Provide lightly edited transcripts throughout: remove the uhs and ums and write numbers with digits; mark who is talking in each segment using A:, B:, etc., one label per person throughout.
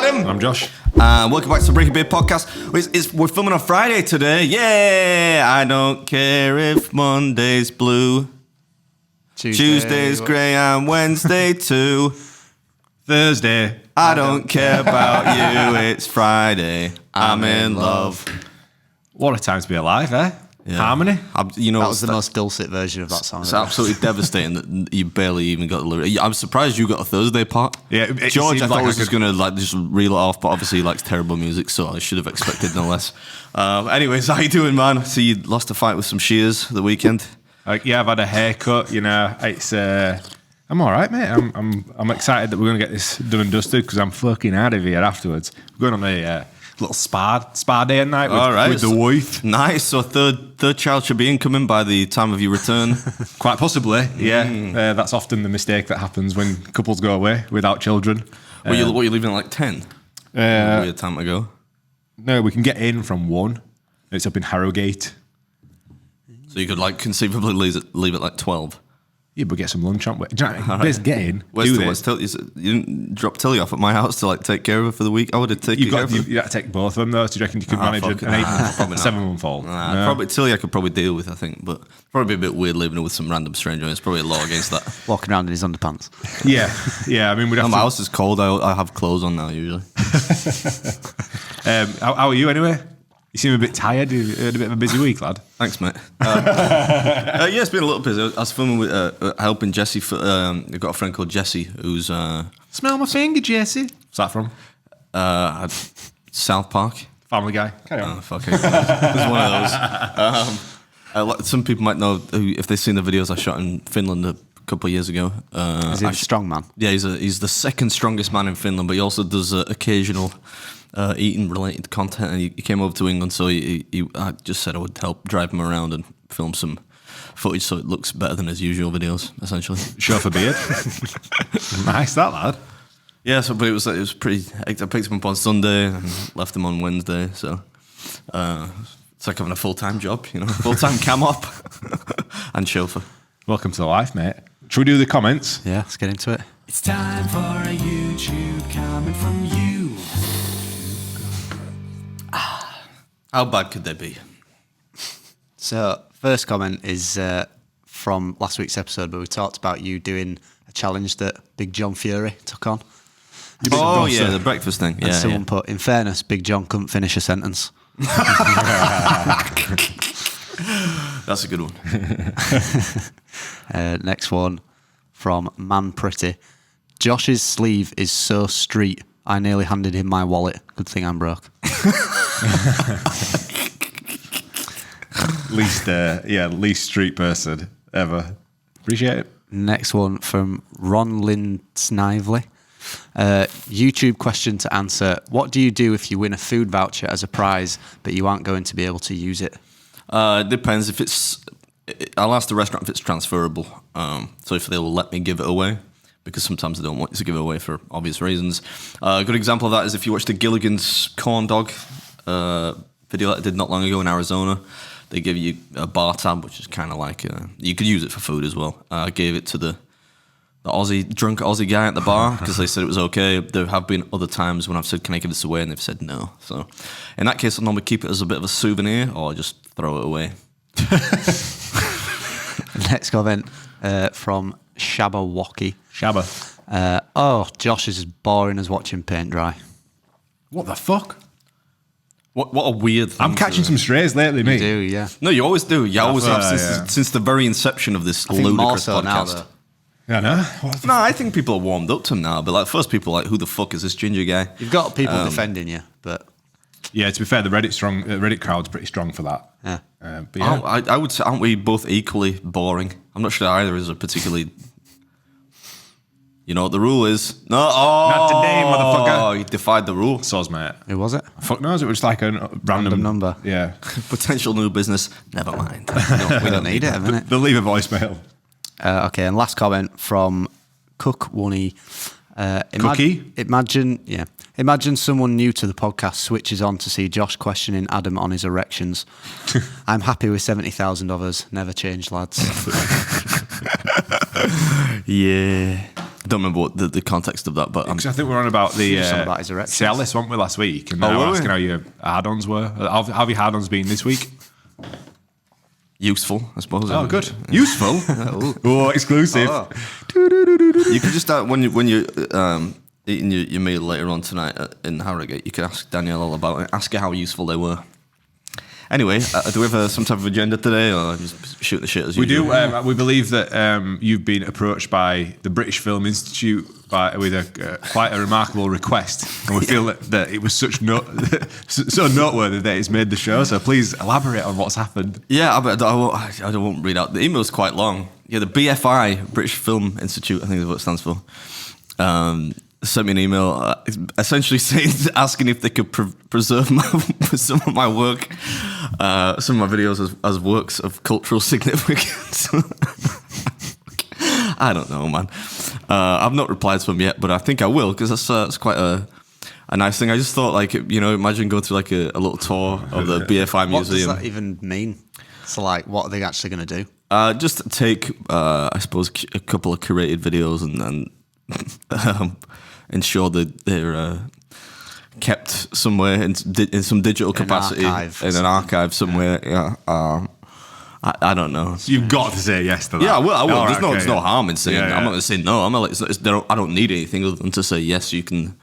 A: Adam.
B: I'm Josh.
A: Welcome back to the Breaking Beer podcast. We're filming on Friday today. Yeah, I don't care if Monday's blue, Tuesday's grey, and Wednesday too.
B: Thursday.
A: I don't care about you. It's Friday. I'm in love.
B: What a time to be alive, eh?
A: Yeah.
B: Harmony.
C: That was the most dulcet version of that song.
A: It's absolutely devastating that you barely even got the lyric. I'm surprised you got a Thursday part.
B: Yeah,
A: George, I thought was just gonna just reel it off, but obviously he likes terrible music, so I should have expected no less. Anyways, how you doing, man? So you lost a fight with some shears the weekend.
B: Yeah, I've had a haircut. You know, it's. I'm all right, mate. I'm excited that we're gonna get this done and dusted because I'm fucking out of here afterwards. We're going on a little spa day at night with the wife.
A: Nice. So third child should be incoming by the time of your return.
B: Quite possibly, yeah. That's often the mistake that happens when couples go away without children.
A: What are you leaving at like 10? Weird time to go.
B: No, we can get in from 1. It's up in Harrogate.
A: So you could like conceivably leave at like 12.
B: Yeah, but get some lunch on. Do you know, best get in.
A: Where's Tilly? You didn't drop Tilly off at my house to like take care of her for the week. I would have taken care of her.
B: You got to take both of them though. So do you reckon you could manage an 7-month-old?
A: Probably Tilly I could probably deal with, I think, but probably be a bit weird living her with some random stranger. It's probably a law against that.
C: Walking around in his underpants.
B: Yeah. I mean, we'd have
A: my house is cold. I have clothes on now usually.
B: How are you anyway? You seem a bit tired. You had a bit of a busy week, lad.
A: Thanks, mate. Yeah, it's been a little busy. I was filming with helping Jesse. I've got a friend called Jesse who's
B: Smell my finger, Jesse. What's that from?
A: South Park.
B: Family Guy. Carry on.
A: Fuck it. It was one of those. Some people might know if they've seen the videos I shot in Finland a couple of years ago.
C: Is he a strong man?
A: Yeah, he's the second strongest man in Finland, but he also does occasional eating related content, and he came over to England, so I just said I would help drive him around and film some footage so it looks better than his usual videos, essentially.
B: Show off a beard. Nice, that lad.
A: Yeah, but it was pretty. I picked him up on Sunday and left him on Wednesday, so it's like having a full-time job, you know, full-time cam op and chauffeur.
B: Welcome to the life, mate. Should we do the comments?
C: Yeah, let's get into it.
D: It's time for a YouTube comment from you.
A: How bad could they be?
C: So, first comment is from last week's episode, but we talked about you doing a challenge that Big John Fury took on.
A: The breakfast thing.
C: And someone put, in fairness, Big John couldn't finish a sentence.
A: That's a good one.
C: Next one from Man Pretty. Josh's sleeve is so street, I nearly handed him my wallet. Good thing I'm broke.
B: least street person ever. Appreciate it.
C: Next one from Ron Lynn Snively. YouTube question to answer. What do you do if you win a food voucher as a prize, but you aren't going to be able to use it?
A: It depends. I'll ask the restaurant if it's transferable. So if they will let me give it away, because sometimes they don't want you to give it away for obvious reasons. A good example of that is if you watch the Gilligan's corn dog video that I did not long ago in Arizona. They give you a bar tab, which is kind of like you could use it for food as well. I gave it to the drunk Aussie guy at the bar because they said it was okay. There have been other times when I've said, "Can I give this away?" and they've said no. So in that case, I'll normally keep it as a bit of a souvenir or just throw it away.
C: Next comment from Shabawaki.
B: Shabba.
C: Josh is as boring as watching paint dry.
B: What the fuck?
A: What a weird thing.
B: I'm catching some strays lately, mate.
C: You do, yeah.
A: No, you always do. You always have since the very inception of this ludicrous
C: so
A: podcast.
C: now, though.
B: Yeah, no?
A: No, I think people are warmed up to him now, but like first people are like, who the fuck is this ginger guy?
C: You've got people defending you, but...
B: Yeah, to be fair, the Reddit crowd's pretty strong for that.
C: Yeah.
B: But yeah.
A: I would say, aren't we both equally boring? I'm not sure either is a particularly... You know what the rule is? No,
B: Not today, motherfucker.
A: Oh, you defied the rule.
B: Soz, mate.
C: Who was it?
B: Fuck knows, it was like a random
C: number.
B: Yeah.
A: Potential new business. Never mind.
C: We don't need it, a minute.
B: They'll leave a voicemail.
C: Okay, and last comment from Cook Woney.
B: Cookie?
C: Imagine someone new to the podcast switches on to see Josh questioning Adam on his erections. I'm happy with 70,000 of us. Never change, lads.
A: Yeah. don't remember what the context of that, but
B: Because I think we were on about the
C: Something about his erections.
B: Cialis, weren't we, last week? And
A: Oh,
B: they were
A: were we?
B: asking how your hard-ons were. How have your hard-ons been this week?
A: useful, I suppose.
B: Oh, good. Useful? Oh, exclusive.
A: Oh. You can just when you're eating your meal later on tonight in Harrogate, you can ask Danielle all about it. Ask her how useful they were. Anyway, do we have some type of agenda today, or just shoot the shit as
B: We
A: usual?
B: do. We believe that you've been approached by the British Film Institute with quite a remarkable request, and we feel that it was so noteworthy that it's made the show. So please elaborate on what's happened.
A: Yeah, I won't read out. The email's quite long. Yeah, the BFI, British Film Institute, I think is what it stands for, sent me an email essentially asking if they could preserve some of my work, some of my videos as works of cultural significance. I don't know, man. I've not replied to them yet, but I think I will, because that's quite a nice thing. I just thought, like, imagine going through like a little tour of the BFI
C: What does
A: museum.
C: that even mean? So, like, what are they actually going to do?
A: Just take, I suppose, a couple of curated videos and ensure that they're kept somewhere in some digital capacity, in an archive somewhere. Yeah. I don't know.
B: So you've got to say yes to that.
A: Yeah, I will.
B: All right,
A: There's no harm in saying.
B: Yeah, yeah.
A: I'm not going to say no. I'm not. I don't need anything other than to say yes. You can.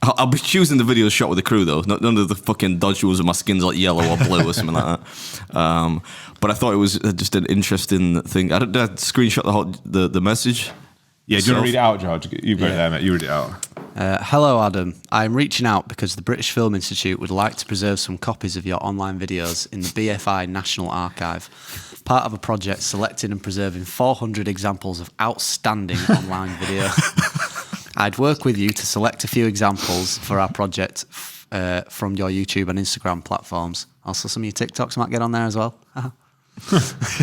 A: I'll be choosing the videos shot with the crew though. None of the fucking dodgy ones where my skin's like yellow or blue or something like that. But I thought it was just an interesting thing. Did I screenshot the message?
B: Yeah, do you want to read it out, George? You've got it there, mate. You read it out.
C: Hello, Adam. I'm reaching out because the British Film Institute would like to preserve some copies of your online videos in the BFI National Archive, part of a project selecting and preserving 400 examples of outstanding online video. I'd work with you to select a few examples for our project from your YouTube and Instagram platforms. Also, some of your TikToks might get on there as well.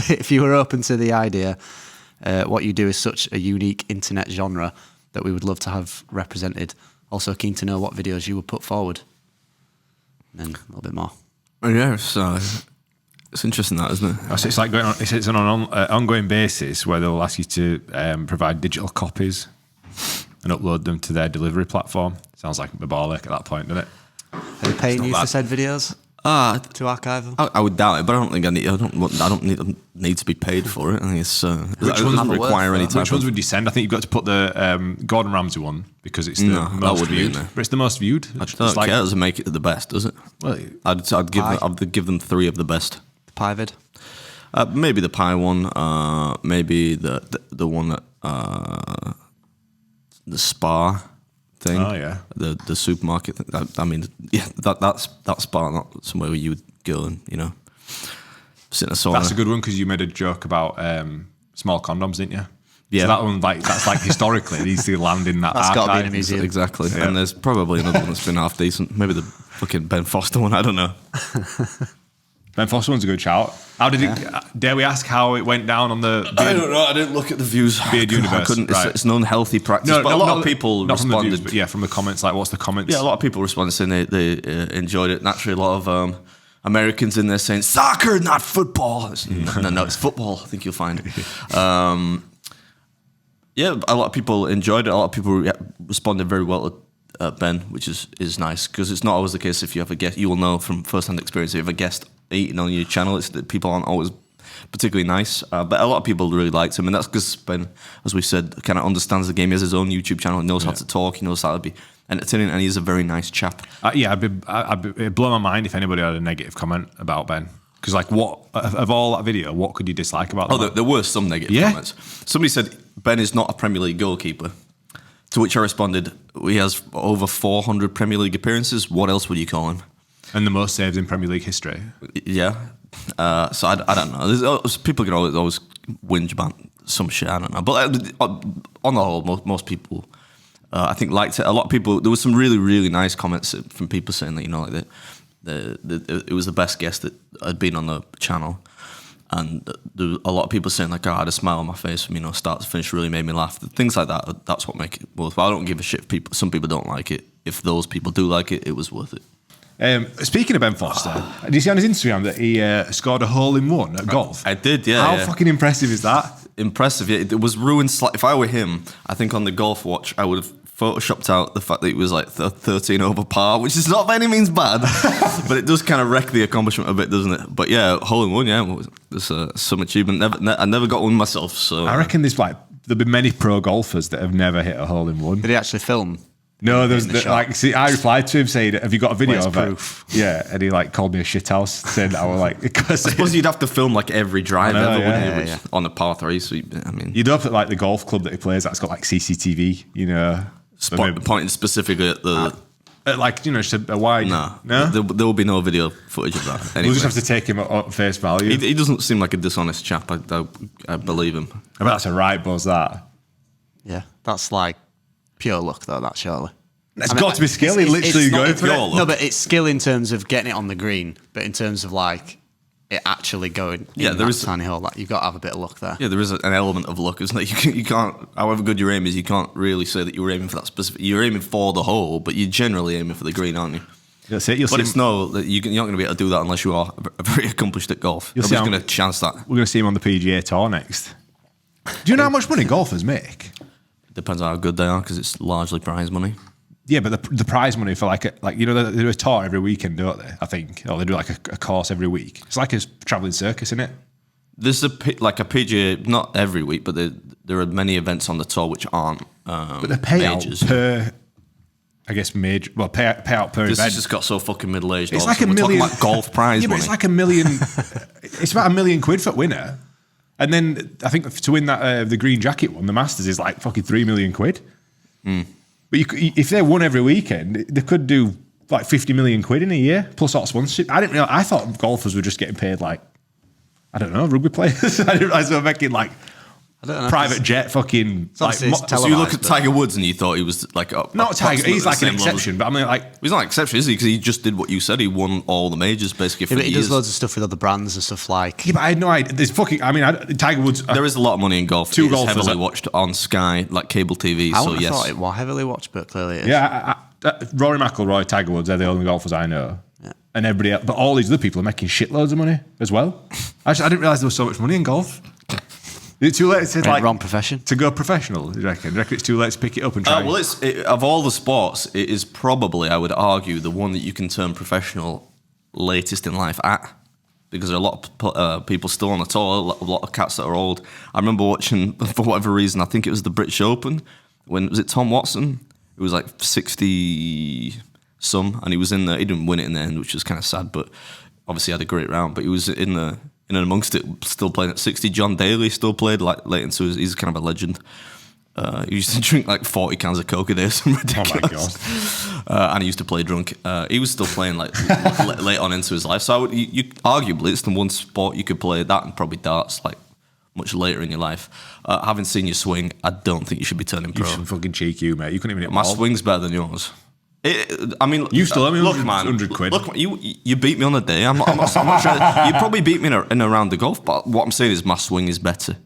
C: If you were open to the idea, what you do is such a unique internet genre that we would love to have represented. Also keen to know what videos you would put forward. And then a little bit more.
A: Yeah, it's interesting that, isn't it?
B: So it's like going on. It's on an ongoing basis where they'll ask you to provide digital copies and upload them to their delivery platform. Sounds like a ball ache at that point, doesn't it?
C: Are they paying you for said videos to archive them?
A: I would doubt it, but I don't think I don't need to be paid for it. I think it doesn't require any type.
B: Which ones would you send? I think you've got to put the Gordon Ramsay one because it's the
A: that
B: most
A: wouldn't be
B: viewed.
A: in there.
B: But it's the most viewed.
A: I don't care. It doesn't make it the best, does it?
B: Well,
A: I'd give them 3 of the best.
C: The pie vid?
A: Maybe the pie one. Maybe the one that the Spa thing.
B: Oh, yeah.
A: The supermarket thing. I mean, yeah, that's Spa, not somewhere where you would go and sit in a sauna.
B: that's a good one because you made a joke about small condoms, didn't you?
A: Yeah.
B: So that one, that's like historically, it needs to land in that.
C: That's got to be in a
B: archive.
C: museum.
A: Exactly.
B: Yeah.
A: And there's probably another one that's been half decent. Maybe the fucking Ben Foster one. I don't know.
B: Ben Foster one's a good shout. How did it? Dare we ask how it went down on the?
A: I don't know. I didn't look at the views.
B: Beard Universe,
A: I couldn't.
B: right.
A: It's an unhealthy practice. but a lot of people
B: not from the
A: responded.
B: views, but yeah, from the comments. Like, what's the comments?
A: Yeah, a lot of people responded saying they enjoyed it. Naturally, a lot of Americans in there saying soccer, not football. No, it's football. I think you'll find. Yeah, a lot of people enjoyed it. A lot of people responded very well to Ben, which is nice because it's not always the case. If you have a guest, you will know from first-hand experience. If you have a guest eating on your channel, it's that people aren't always particularly nice. But a lot of people really liked him, and that's because Ben, as we said, kind of understands the game. He has his own YouTube channel. He knows how to talk. He knows how to be entertaining, and he's a very nice chap.
B: It'd blow my mind if anybody had a negative comment about Ben. Because, like, what of all that video, what could you dislike about that?
A: There were some negative comments. Somebody said Ben is not a Premier League goalkeeper. To which I responded, he has over 400 Premier League appearances. What else would you call him?
B: And the most saves in Premier League history.
A: Yeah. So I don't know. People can always whinge about some shit. I don't know. But on the whole, most people, I think, liked it. A lot of people. There was some really, really nice comments from people saying that like it was the best guest that had been on the channel. And there were a lot of people saying, like, I had a smile on my face from, start to finish, really made me laugh. Things like that, that's what make it worthwhile. I don't give a shit if some people don't like it. If those people do like it, it was worth it.
B: Speaking of Ben Foster, did you see on his Instagram that he scored a hole-in-one at golf?
A: I did, yeah.
B: How fucking impressive is that?
A: impressive. Yeah, it was ruined. If I were him, I think on the golf watch, I would have photoshopped out the fact that it was like 13 over par, which is not by any means bad, but it does kind of wreck the accomplishment a bit, doesn't it? But yeah, hole in one, yeah, it's some achievement. I never got one myself, so
B: I reckon there'll be many pro golfers that have never hit a hole in one.
C: Did he actually film?
B: No,
C: the
B: I replied to him saying, "Have you got a video
C: Where's
B: of
C: proof?
B: it?" Yeah, and he like called me a shithouse, saying that I was like, because
A: I suppose you'd have to film like every drive
B: I know,
A: ever,
B: yeah,
A: wouldn't you?
C: yeah.
A: Which, on a par 3, so I mean,
B: you'd hope that like the golf club that he plays that's got like CCTV, you know,
A: pointing specifically at the.
B: like you know, just a wide.
A: No,
B: no,
A: there will be no video footage of that. Anyway.
B: we'll just have to take him at face value.
A: He doesn't seem like a dishonest chap. I believe him.
B: I bet that's a right buzz. That
C: Yeah, that's like pure luck though. That surely.
B: it's got to be skill. He literally
C: it's not
B: going for
A: pure
B: it.
A: luck.
C: No, but it's skill in terms of getting it on the green, but in terms of like it actually going
A: Yeah,
C: in
A: there
C: that
A: is-
C: tiny hole, like you've got to have a bit of luck there.
A: Yeah, there is an element of luck, isn't there? You can't, however good your aim is, you can't really say that you were aiming for that specific. You're aiming for the hole, but you're generally aiming for the green, aren't you?
B: That's it. You'll
A: But
B: see
A: it's you're not going to be able to do that unless you are very accomplished at golf.
B: You'll see
A: Nobody's
B: how-
A: going to chance that.
B: we're going to see him on the PGA Tour next. Do you know how much money golfers make?
A: It depends on how good they are, because it's largely prize money.
B: Yeah, but the prize money for like you know they do a tour every weekend, don't they? I think, or they do like a course every week. It's like a traveling circus, isn't it?
A: There's like a PGA, not every week, but there are many events on the tour which aren't
B: But the payout
A: majors.
B: per, I guess, major. Well, payout per
A: This
B: event.
A: has just got so fucking middle aged.
B: It's like a
A: We're
B: million.
A: talking about golf prize
B: yeah, but
A: money.
B: it's like $1 million. It's about $1 million for winner, and then I think to win that the green jacket one, the Masters is like fucking £3 million. But if they won every weekend, they could do like 50 million quid in a year plus all sponsorship. I didn't realize. I thought golfers were just getting paid like, I don't know, rugby players. I didn't realize they were making like
C: I don't know.
B: private jet fucking. Like,
C: obviously it's
A: So you look at
C: televised, but-
A: Tiger Woods and you thought he was like
B: not Tiger. He's like an
A: an
B: exception, but I mean like.
A: He's not an exception, is he? Because he just did what you said. He won all the majors basically for
C: Yeah, but he
A: years.
C: does loads of stuff with other brands and stuff like.
B: Yeah, but I had no idea. There's fucking. I mean, Tiger Woods.
A: There is a lot of money in golf.
B: Two
A: It's
B: golfers
A: heavily
B: that-
A: watched on Sky, like cable TV.
C: I
A: So
C: wouldn't have
A: yes,
C: thought it was heavily watched, but clearly it is.
B: Yeah, Rory McIlroy, Tiger Woods, they're the only golfers I know.
C: Yeah.
B: And everybody else, but all these other people are making shitloads of money as well. Actually, I didn't realise there was so much money in golf. Is it too late to like
C: Wrong profession.
B: to go professional? Do you reckon? Do you reckon it's too late to pick it up and try?
A: well, of all the sports, it is probably, I would argue, the one that you can turn professional latest in life at. Because there are a lot of people still on the tour, a lot of cats that are old. I remember watching, for whatever reason, I think it was the British Open, when, was it Tom Watson? It was like 60 some, and he was in there. He didn't win it in the end, which was kind of sad, but obviously had a great round. But he was in and amongst it, still playing at 60. John Daly still played like late into he's kind of a legend. He used to drink like 40 cans of Coke a day, something ridiculous.
B: Oh my God.
A: And he used to play drunk. He was still playing like late on into his life. So I would, you arguably it's the one sport you could play that and probably darts like much later in your life. Having seen you swing, I don't think you should be turning
B: You're
A: pro.
B: some fucking cheeky, you, mate. You couldn't even hit
A: My
B: ball.
A: swing's better than yours. I mean,
B: You still owe me
A: look,
B: 100
A: man,
B: 100 quid.
A: Look, you beat me on the day. I'm not trying you probably beat me in a round of golf, but what I'm saying is my swing is better.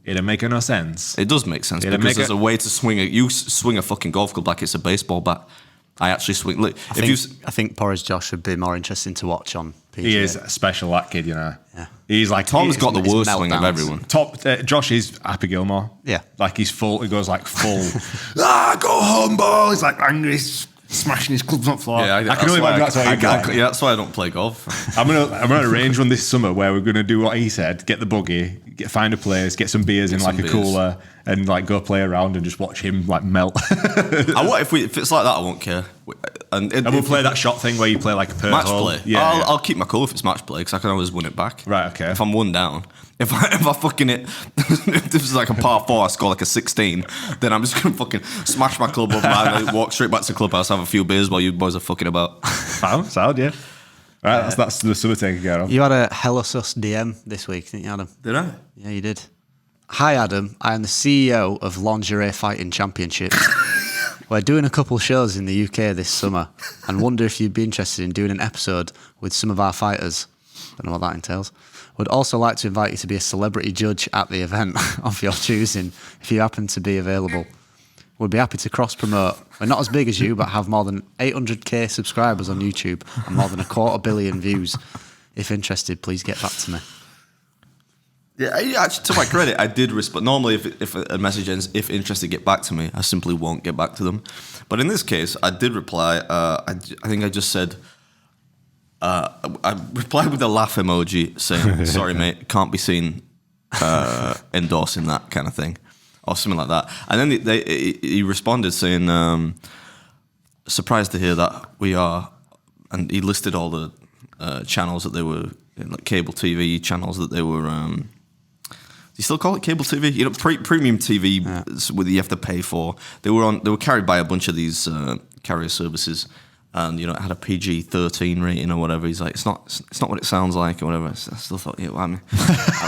B: It'd make no sense.
A: It does make sense
B: It'd
A: because
B: make
A: there's
B: it-
A: a way to swing it. You swing a fucking golf club like it's a baseball bat. I actually swing. Look,
C: I think Porridge Josh would be more interesting to watch on PGA.
B: He is special, that kid, you know.
C: Yeah.
B: He's like
A: Tom's got the
C: his
A: worst swing of
C: meltdowns.
A: everyone.
B: Top. Josh is Happy Gilmore.
C: Yeah.
B: Like he's full. He goes like full. Go home, ball. He's like angry, smashing his clubs on the floor. I can only imagine that's what he'd be like.
A: Yeah, that's why I don't play golf.
B: I'm gonna arrange one this summer where we're gonna do what he said: get the buggy, find a place, get some beers in
A: Get
B: like
A: some
B: a
A: beers.
B: cooler, and like go play around and just watch him like melt.
A: If it's like that, I won't care. And
B: we'll play that shot thing where you play like a per
A: match
B: hole.
A: play.
B: Yeah,
A: I'll keep my cool if it's match play because I can always win it back.
B: Right, okay.
A: If I'm one down, if I fucking it, if this is like a par 4, I score like a 16, then I'm just gonna fucking smash my club over and walk straight back to the clubhouse, have a few beers while you boys are fucking about.
B: sound, yeah. Right, that's the summer take again. On.
C: You had a hella sus DM this week, didn't you, Adam?
A: Did I?
C: Yeah, you did. Hi, Adam. I am the CEO of Lingerie Fighting Championships. We're doing a couple shows in the UK this summer and wonder if you'd be interested in doing an episode with some of our fighters. Don't know what that entails. Would also like to invite you to be a celebrity judge at the event of your choosing if you happen to be available. Would be happy to cross-promote. We're not as big as you, but have more than 800k subscribers on YouTube and more than 250 million views. If interested, please get back to me.
A: Actually, to my credit, I did respond. Normally, if a message ends, if interested, get back to me. I simply won't get back to them. But in this case, I did reply. I think I just said. I replied with a laugh emoji saying, "Sorry, mate, can't be seen endorsing that kind of thing," or something like that. And then he responded saying, "Surprised to hear that we are," and he listed all the channels that they were, like cable TV channels that they were. Do you still call it cable TV? You know, premium TV that you have to pay for. They were carried by a bunch of these carrier services. And it had a PG-13 rating or whatever. He's like, it's not what it sounds like or whatever. I still thought, I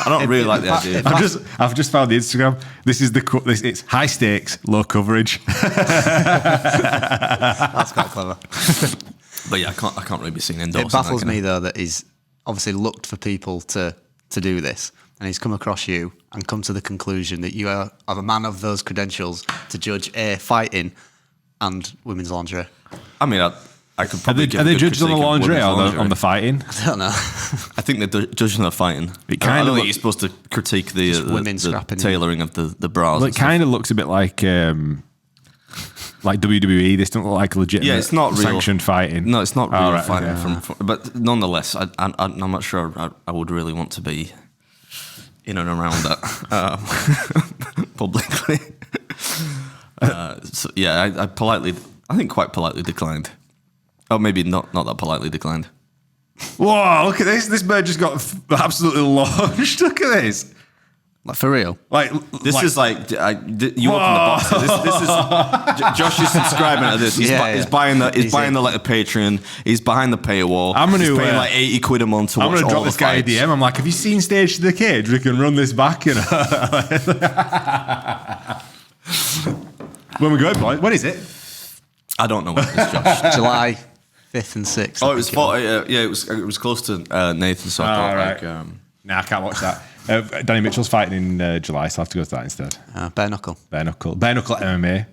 A: don't really like the idea.
B: I've just found the Instagram. This is it's high stakes, low coverage.
C: That's quite clever.
A: But yeah, I can't really be seen endorsing.
C: It baffles me though that he's obviously looked for people to do this, and he's come across you and come to the conclusion that you are a man of those credentials to judge fighting and women's lingerie.
A: I mean, I could probably
B: Are they judged on the lingerie or on the fighting?
C: I don't know.
A: I think they're judging the fighting.
B: It
A: I
B: kind
A: don't
B: of
A: think you're supposed to critique the
C: women scrapping
A: tailoring of the bras.
B: Well, it kind of looks a bit like WWE. This don't look like legitimate.
A: Yeah, it's not real
B: sanctioned fighting.
A: No, it's not real
B: right,
A: fighting.
B: okay.
A: But nonetheless, I'm not sure I would really want to be in and around that publicly. So yeah, I think quite politely declined. Oh, maybe not that politely declined.
B: Whoa! Look at this. This bird just got absolutely launched. Look at this.
C: Like for real.
A: This is like you open the box. This is Josh is subscribing to this. He's buying the Patreon. He's behind the paywall. He's paying like 80 quid a month to watch all the fights.
B: I'm gonna drop this guy a DM. I'm like, have you seen Stage to the Cage? We can run this back, When we go, boy. What is it?
A: I don't know what it is, Josh.
C: July 5th and 6th.
A: Oh, it was close to Nathan. So I thought,
B: right. Nah, I can't watch that. Danny Mitchell's fighting in July, so I have to go to that instead.
C: Bare knuckle
B: MMA,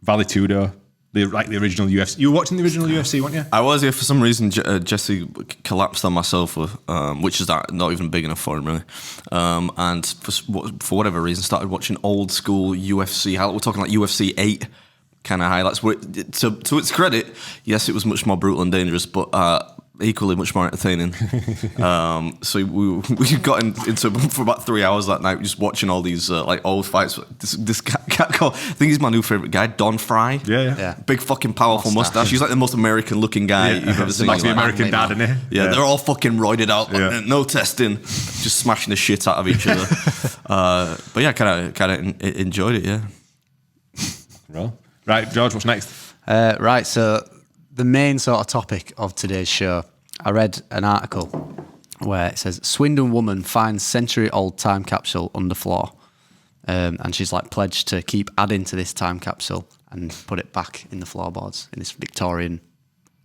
B: Vale Tudo, the original UFC. You were watching the original UFC, weren't you?
A: I was. Yeah, for some reason, Jesse collapsed on my sofa, which is not even big enough for him, really. And for whatever reason, started watching old school UFC. We're talking like UFC 8 kind of highlights. To its credit, yes, it was much more brutal and dangerous, but equally much more entertaining. So we got into for about 3 hours that night, just watching all these like old fights. This guy, I think he's my new favorite guy, Don Fry.
B: Yeah.
A: Big fucking powerful mustache. He's like the most American looking guy you've ever seen.
B: Like the American dad, isn't he?
A: Yeah, they're all fucking roided out, no testing, just smashing the shit out of each other. But yeah, kind of enjoyed it. Yeah.
B: Well, right, George, what's next?
C: Right, so the main sort of topic of today's show, I read an article where it says Swindon woman finds century-old time capsule under floor, and she's like pledged to keep adding to this time capsule and put it back in the floorboards in this Victorian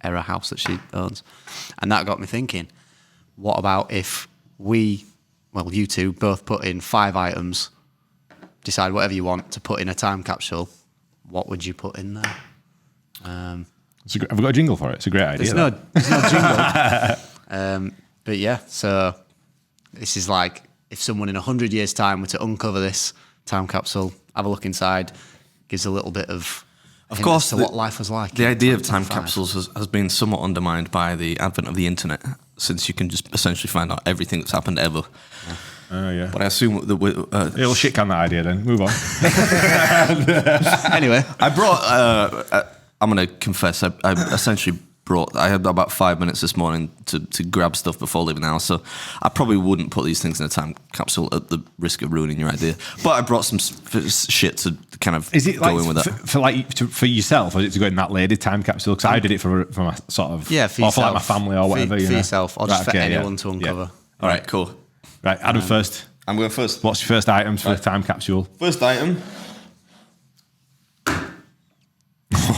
C: era house that she owns. And that got me thinking, what about if you two both put in 5 items, decide whatever you want to put in a time capsule, what would you put in there?
B: Have we got a jingle for it? It's a great idea.
C: There's no jingle. But yeah, so this is like if someone in 100 years' time were to uncover this time capsule, have a look inside, gives a little bit of
A: course,
C: to what life was like.
A: The idea of time capsules has been somewhat undermined by the advent of the internet, since you can just essentially find out everything that's happened ever.
B: Yeah.
A: But I assume that
B: we'll shit can that idea then. Move on.
C: Anyway,
A: I brought. I'm going to confess. I essentially brought. I had about 5 minutes this morning to grab stuff before leaving the house, so I probably wouldn't put these things in a time capsule at the risk of ruining your idea. But I brought some shit to kind of
B: Is it
A: go
B: like
A: in with that.
B: for yourself, or is it to go in that lady time capsule? Because I did it for my sort of
C: for yourself,
B: for like my family or whatever.
C: For yourself, or just for anyone to uncover.
A: All right, cool.
B: Right, Adam first.
A: I'm going first.
B: What's your first items for the time capsule?
A: First item.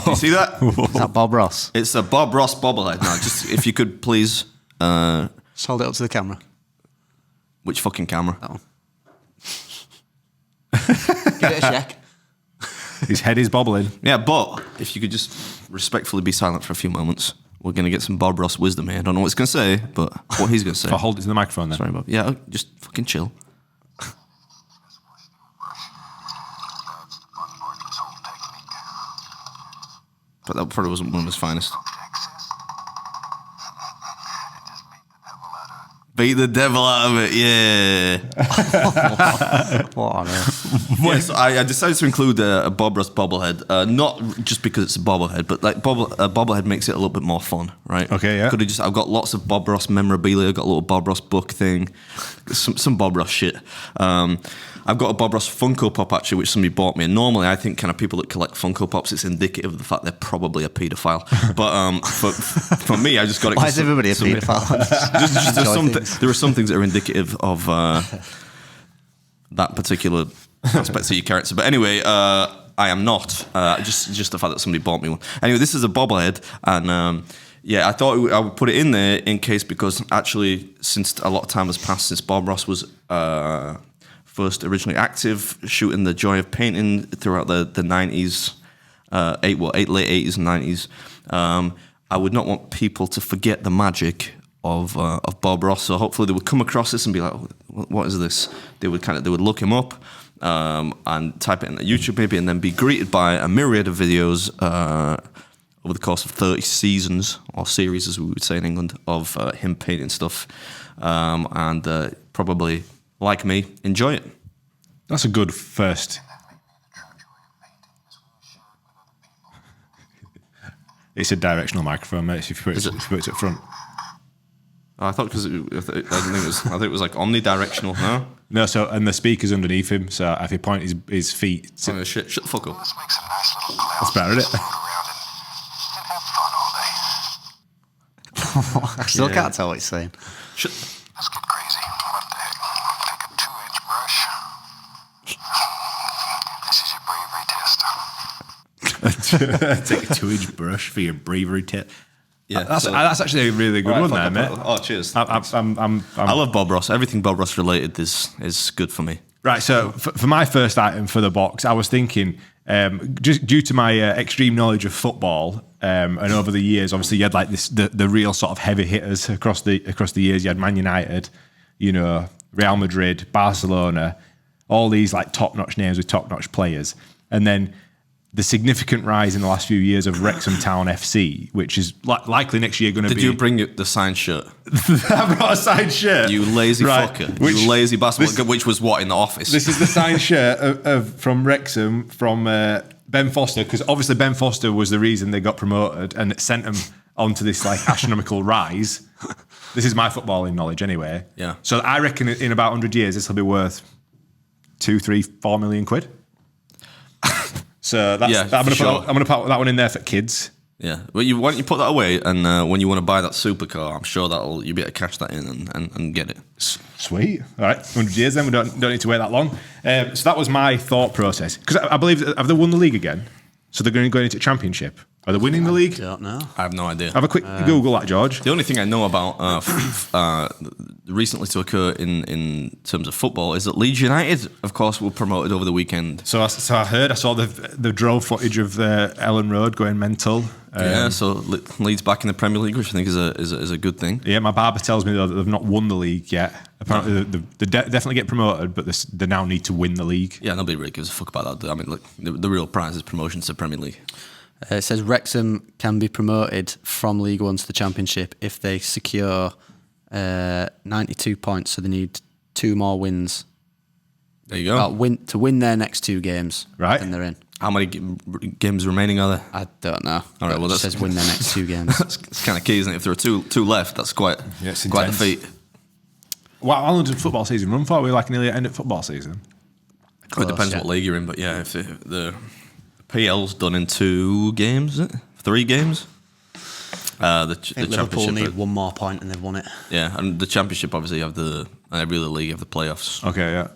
A: You see that?
C: Is that Bob Ross?
A: It's a Bob Ross bobblehead. Now, just if you could please.
C: Just hold it up to the camera.
A: Which fucking camera?
C: That one. Give it a check.
B: His head is bobbling.
A: Yeah, but if you could just respectfully be silent for a few moments, we're going to get some Bob Ross wisdom here. I don't know what he's going to say, but what he's going to say.
B: So hold it to the microphone then.
A: Sorry, Bob. Yeah, just fucking chill. but that probably wasn't one of his finest. Beat the devil out of it, yeah.
C: What on earth?
A: Yes, I decided to include a Bob Ross bobblehead, not just because it's a bobblehead, but like a bobblehead makes it a little bit more fun, right?
B: Okay, yeah.
A: I've got lots of Bob Ross memorabilia. I've got a little Bob Ross book thing, some Bob Ross shit. I've got a Bob Ross Funko Pop actually, which somebody bought me. And normally, I think kind of people that collect Funko Pops, it's indicative of the fact they're probably a paedophile. But for me, I just got it.
C: Why is everybody a paedophile?
A: There are some things that are indicative of that particular aspects of your character. But anyway, I am not. Just the fact that somebody bought me one. Anyway, this is a bobblehead, and yeah, I thought I would put it in there in case, because actually, since a lot of time has passed since Bob Ross was first originally active, shooting the joy of painting throughout the 90s, late 80s and 90s, I would not want people to forget the magic of Bob Ross. So hopefully they would come across this and be like, what is this? They would look him up and type it in YouTube maybe, and then be greeted by a myriad of videos over the course of 30 seasons, or series as we would say in England, of him painting stuff, and probably, like me, enjoy it.
B: That's a good first. It's a directional microphone, mate. So if you put it up front.
A: I thought because I think it was like omnidirectional. No.
B: No, so and the speaker's underneath him. So if you point his feet,
A: Oh, shit! Shut the fuck up.
E: This makes a nice little cloud.
B: that's better, isn't it?
E: Float around and have fun all day.
C: I still can't tell what he's saying.
A: Shut.
E: Let's get crazy. What the heck? Take a 2-inch brush. This is your bravery test.
B: Take a 2-inch brush for your bravery tip.
A: Yeah,
B: That's actually a really good one there, mate.
A: Oh, cheers.
B: I
A: love Bob Ross. Everything Bob Ross related is good for me.
B: Right, so for my first item for the box, I was thinking, just due to my extreme knowledge of football, and over the years, obviously you had like the real sort of heavy hitters across the years. You had Man United, Real Madrid, Barcelona, all these like top-notch names with top-notch players, and then the significant rise in the last few years of Wrexham Town FC, which is likely next year going to be...
A: Did you bring the signed shirt?
B: I brought a signed shirt.
A: You lazy
B: Right,
A: fucker.
B: which-
A: You lazy bastard. Which was what in the office?
B: This is the signed shirt from Wrexham from Ben Foster, because obviously Ben Foster was the reason they got promoted, and it sent them onto this like astronomical rise. This is my footballing knowledge anyway.
A: Yeah.
B: So I reckon in about 100 years this will be worth 2, 3, 4 million quid. So
A: Yeah,
B: I'm
A: for sure.
B: going to put that one in there for kids.
A: Yeah. Well, why don't you put that away, and when you want to buy that supercar, I'm sure you'll be able to cash that in and get it.
B: Sweet. All right, 100 years then. We don't need to wait that long. So that was my thought process. Because I believe, have they won the league again? So they're going to go into championship. Are they winning the league?
C: Don't know.
A: I have no idea.
B: Have a quick Google that, George.
A: The only thing I know about recently to occur in terms of football is that Leeds United, of course, were promoted over the weekend.
B: So I saw the drone footage of Ellen Road going mental.
A: Yeah, so Leeds back in the Premier League, which I think is a good thing.
B: Yeah, my barber tells me though that they've not won the league yet. Apparently, they definitely get promoted, but they now need to win the league.
A: Yeah, nobody really gives a fuck about that. I mean, look, the real prize is promotion to the Premier League.
C: It says Wrexham can be promoted from League One to the Championship if they secure 92 points, so they need 2 more wins.
A: There you go.
C: To win their next 2 games,
B: Right.
C: then they're in.
A: How many games remaining are there?
C: I don't know.
A: All right, well,
C: it
A: that's-
C: says win their next 2 games.
A: It's kind of key, isn't it? If there are two left, that's quite
B: it's
A: quite the
B: intense.
A: feat.
B: How long does football season run for? We're like nearly at the end of football season.
A: It depends
C: yeah.
A: what league you're in, but yeah, if the PL's done in 2 games, is it? 3 games. The
C: I think Liverpool
A: championship,
C: need 1 more point and they've won it.
A: yeah, and the championship obviously you have every other league have the playoffs.
B: Okay, yeah.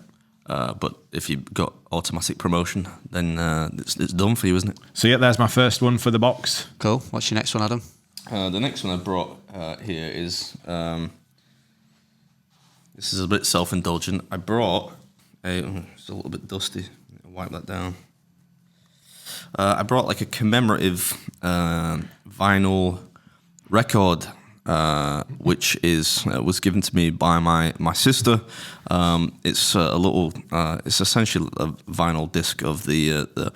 A: But if you've got automatic promotion, then it's done for you, isn't it?
B: So yeah, there's my first one for the box.
C: Cool. What's your next one, Adam?
A: The next one I brought here is this is a bit self-indulgent. I brought it's a little bit dusty. I'll wipe that down. I brought like a commemorative vinyl record which was given to me by my sister. It's it's essentially a vinyl disc of the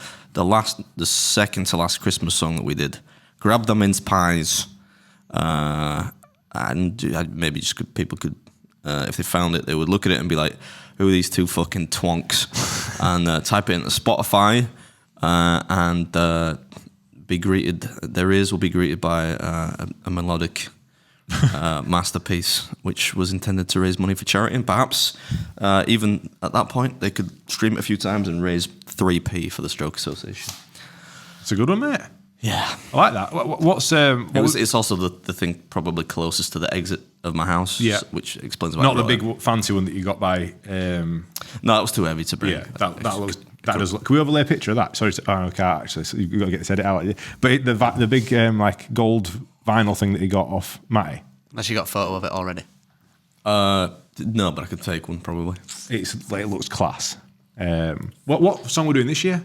A: second to last Christmas song that we did. Grab the mince pies, and maybe just people could, if they found it, they would look at it and be like, "Who are these two fucking twonks?" and type it into Spotify, and be greeted. Their ears will be greeted by a melodic masterpiece, which was intended to raise money for charity, and perhaps even at that point they could stream it a few times and raise 3p for the Stroke Association.
B: It's a good one, mate.
A: Yeah,
B: I like that.
A: It's also the thing probably closest to the exit of my house.
B: Yeah,
A: which explains why.
B: Not the big fancy one that you got by.
A: No, that was too heavy to bring.
B: Yeah, that looks. That does. Can we overlay a picture of that? Sorry, I can't actually. So you've got to get this edit out. But the big like gold vinyl thing that he got off Matty.
C: Unless you got a photo of it already.
A: No, but I could take one probably.
B: It looks class. What song we're doing this year?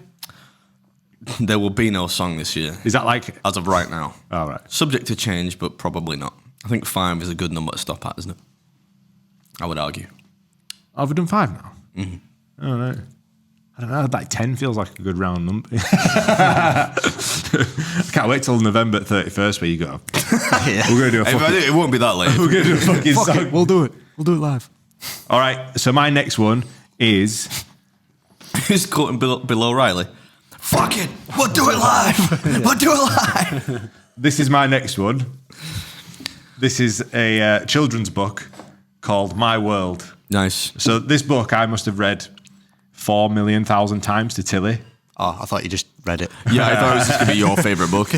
A: There will be no song this year.
B: Is that like
A: as of right now?
B: All right.
A: Subject to change, but probably not. I think 5 is a good number to stop at, isn't it? I would argue.
B: Have we done 5 now? Mm-hmm. I don't know. Like 10 feels like a good round number. I can't wait till November 31st where you go.
C: Yeah.
B: We're going to do a fucking...
A: It won't be that late.
B: We're going to do a fucking song.
C: We'll do it. We'll do it live.
B: All right. So my next one is...
A: Who's quoting Bill O'Reilly? Fuck it. We'll do it live. We'll do it live.
B: This is my next one. This is a children's book called My World.
A: Nice.
B: So this book I must have read 4 million thousand times to Tilly.
C: Oh, I thought you just read it.
A: Yeah, I thought it was just going to be your favourite book.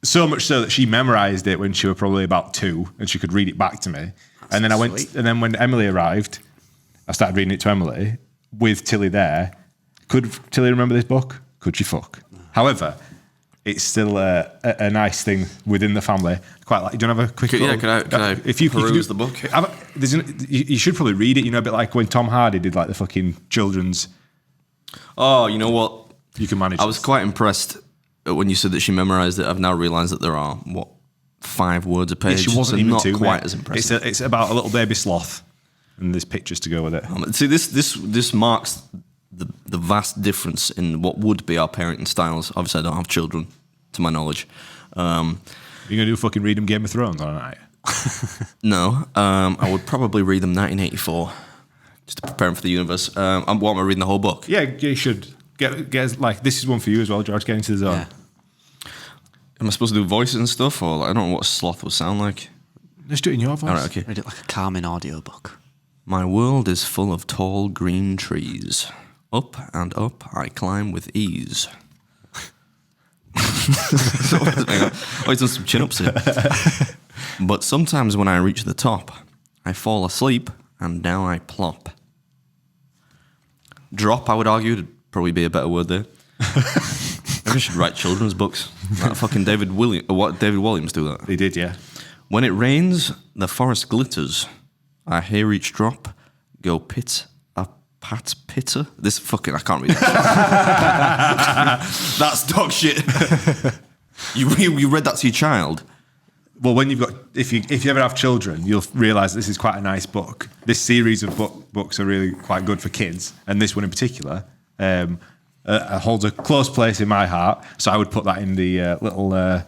B: So much so that she memorised it when she was probably about 2, and she could read it back to me. And then and then when Emily arrived, I started reading it to Emily with Tilly there. Could Tilly remember this book? Could she fuck? However, it's still a nice thing within the family. Quite like. Do you want to have a quick?
A: Can I
B: if you
A: peruse the book?
B: You should probably read it. You know, a bit like when Tom Hardy did like the fucking children's.
A: Oh, you know what?
B: You can manage.
A: I was quite impressed when you said that she memorised it. I've now realised that there are 5 words a page.
B: Yeah, she wasn't
A: so
B: even
A: not
B: 2,
A: quite
B: mate.
A: as impressive.
B: It's about a little baby sloth, and there's pictures to go with it.
A: See, this marks the vast difference in what would be our parenting styles. Obviously, I don't have children, to my knowledge.
B: You're gonna do fucking read them Game of Thrones on a night?
A: No, I would probably read them 1984, just to prepare them for the universe. Am I reading the whole book?
B: Yeah, you should get like this is one for you as well, George. Get into the zone.
C: Yeah.
A: Am I supposed to do voices and stuff, or I don't know what a sloth would sound like?
B: Let's do it in your voice.
A: All right, okay.
C: Read it like a calming audiobook.
A: My world is full of tall green trees. Up and up I climb with ease. He's done some chin-ups here. But sometimes when I reach the top, I fall asleep and down I plop. Drop, I would argue, would probably be a better word there. Maybe I should write children's books. Like fucking David Williams do that.
B: He did, yeah.
A: When it rains, the forest glitters. I hear each drop go pit a pat pitter. This fucking I can't read that. That's dog shit. You read that to your child?
B: Well, when you've got if you ever have children, you'll realise this is quite a nice book. This series of books are really quite good for kids, and this one in particular holds a close place in my heart. So I would put that in the little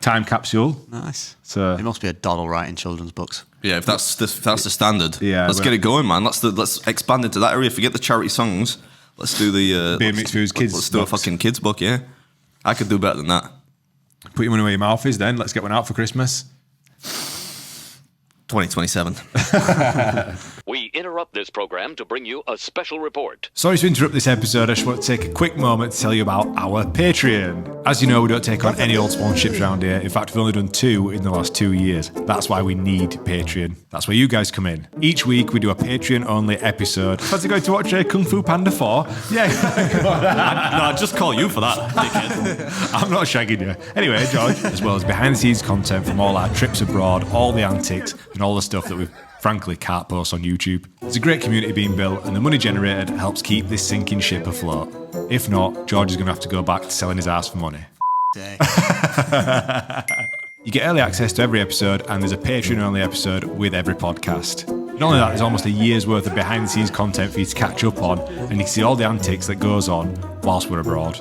B: time capsule.
C: Nice.
B: So
C: it must be a doddle writing children's books.
A: Yeah, if that's the standard,
B: yeah,
A: let's get it going, man. Let's expand into that area. Forget the charity songs. Let's do the
B: Beer Mixed Foods kids.
A: Let's do a fucking kids book. Yeah, I could do better than that.
B: Put your money where your mouth is. Then let's get one out for Christmas.
A: 2027.
F: We interrupt this program to bring you a special report.
B: Sorry to interrupt this episode. I just want to take a quick moment to tell you about our Patreon. As you know, we don't take on any old sponsorships around here. In fact, we've only done 2 in the last 2 years. That's why we need Patreon. That's where you guys come in. Each week, we do a Patreon-only episode. Fancy going to watch Kung Fu Panda 4? Yeah.
A: No, I'd just call you for that, dickhead.
B: I'm not shagging you. Anyway, George, as well as behind-the-scenes content from all our trips abroad, all the antics, and all the stuff that we frankly can't post on YouTube. There's a great community being built, and the money generated helps keep this sinking ship afloat. If not, George is going to have to go back to selling his ass for money. You get early access to every episode, and there's a Patreon-only episode with every podcast. Not only that, there's almost a year's worth of behind-the-scenes content for you to catch up on, and you can see all the antics that goes on whilst we're abroad.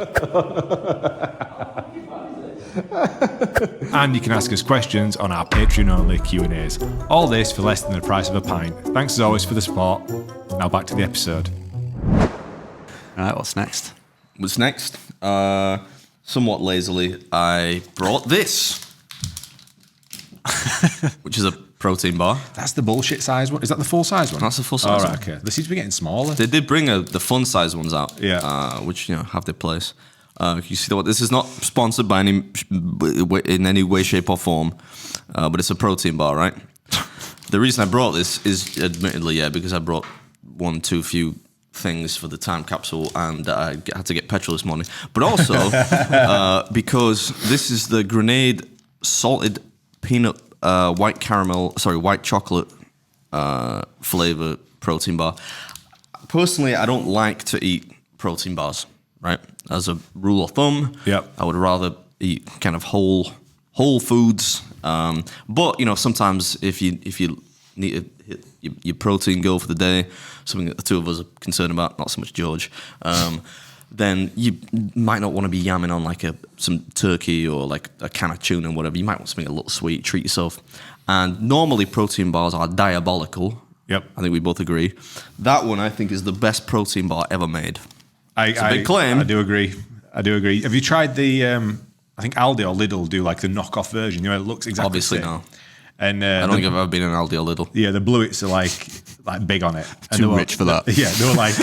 B: And you can ask us questions on our Patreon-only Q&As. All this for less than the price of a pint. Thanks as always for the support. Now back to the episode.
C: All right, what's next?
A: What's next? Somewhat lazily, I brought this, which is a protein bar.
B: That's the bullshit size one. Is that the full size one?
A: That's the full size
B: All right,
A: one.
B: okay. They seem to be getting smaller.
A: They did bring the fun size ones out,
B: which
A: have their place. You see what? This is not sponsored by in any way, shape, or form, but it's a protein bar, right? The reason I brought this is admittedly, because I brought one too few things for the time capsule, and I had to get petrol this morning. But also because this is the Grenade salted peanut white chocolate flavor protein bar. Personally, I don't like to eat protein bars. Right, as a rule of thumb, I would rather eat kind of whole foods. But sometimes if you need to hit your protein goal for the day, something that the two of us are concerned about, not so much George, then you might not want to be yamming on like some turkey or like a can of tuna or whatever. You might want something a little sweet, treat yourself. And normally protein bars are diabolical.
B: Yep,
A: I think we both agree. That one I think is the best protein bar ever made. It's a big claim.
B: I do agree. Have you tried the? I think Aldi or Lidl do like the knockoff version. It looks exactly
A: Obviously
B: the same.
A: no.
B: And
A: I don't think I've ever been in Aldi or Lidl.
B: Yeah, the Bluets are like big on it. And
C: Too rich for that.
B: Yeah, they were like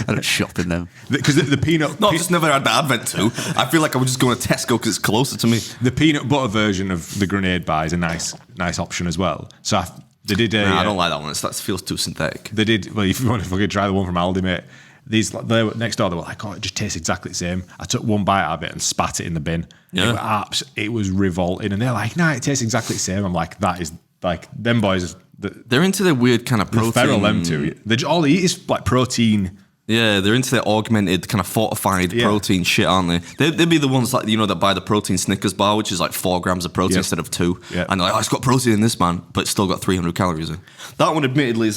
C: I don't shop in them.
B: because the peanut.
A: No, I've just never had the Advent too. I feel like I would just go to Tesco because it's closer to me.
B: The peanut butter version of the Grenade bar is a nice option as well. So they did.
A: I don't like that one. That feels too synthetic.
B: They did. Well, if you want to fucking try the one from Aldi, mate. They were next door. They were like, "Oh, it just tastes exactly the same." I took one bite out of it and spat it in the bin.
A: Yeah.
B: It was revolting, and they're like, "Nah, it tastes exactly the same." I'm like, "That is like them boys."
A: They're into their weird kind of protein.
B: Feral them too. All they eat is like protein.
A: Yeah, they're into their augmented kind of fortified protein shit, aren't they? They'd be the ones like that buy the protein Snickers bar, which is like 4 grams of protein instead of 2.
B: Yeah.
A: And they're like, oh, it's got protein in this, man, but it's still got 300 calories in. That one, admittedly, I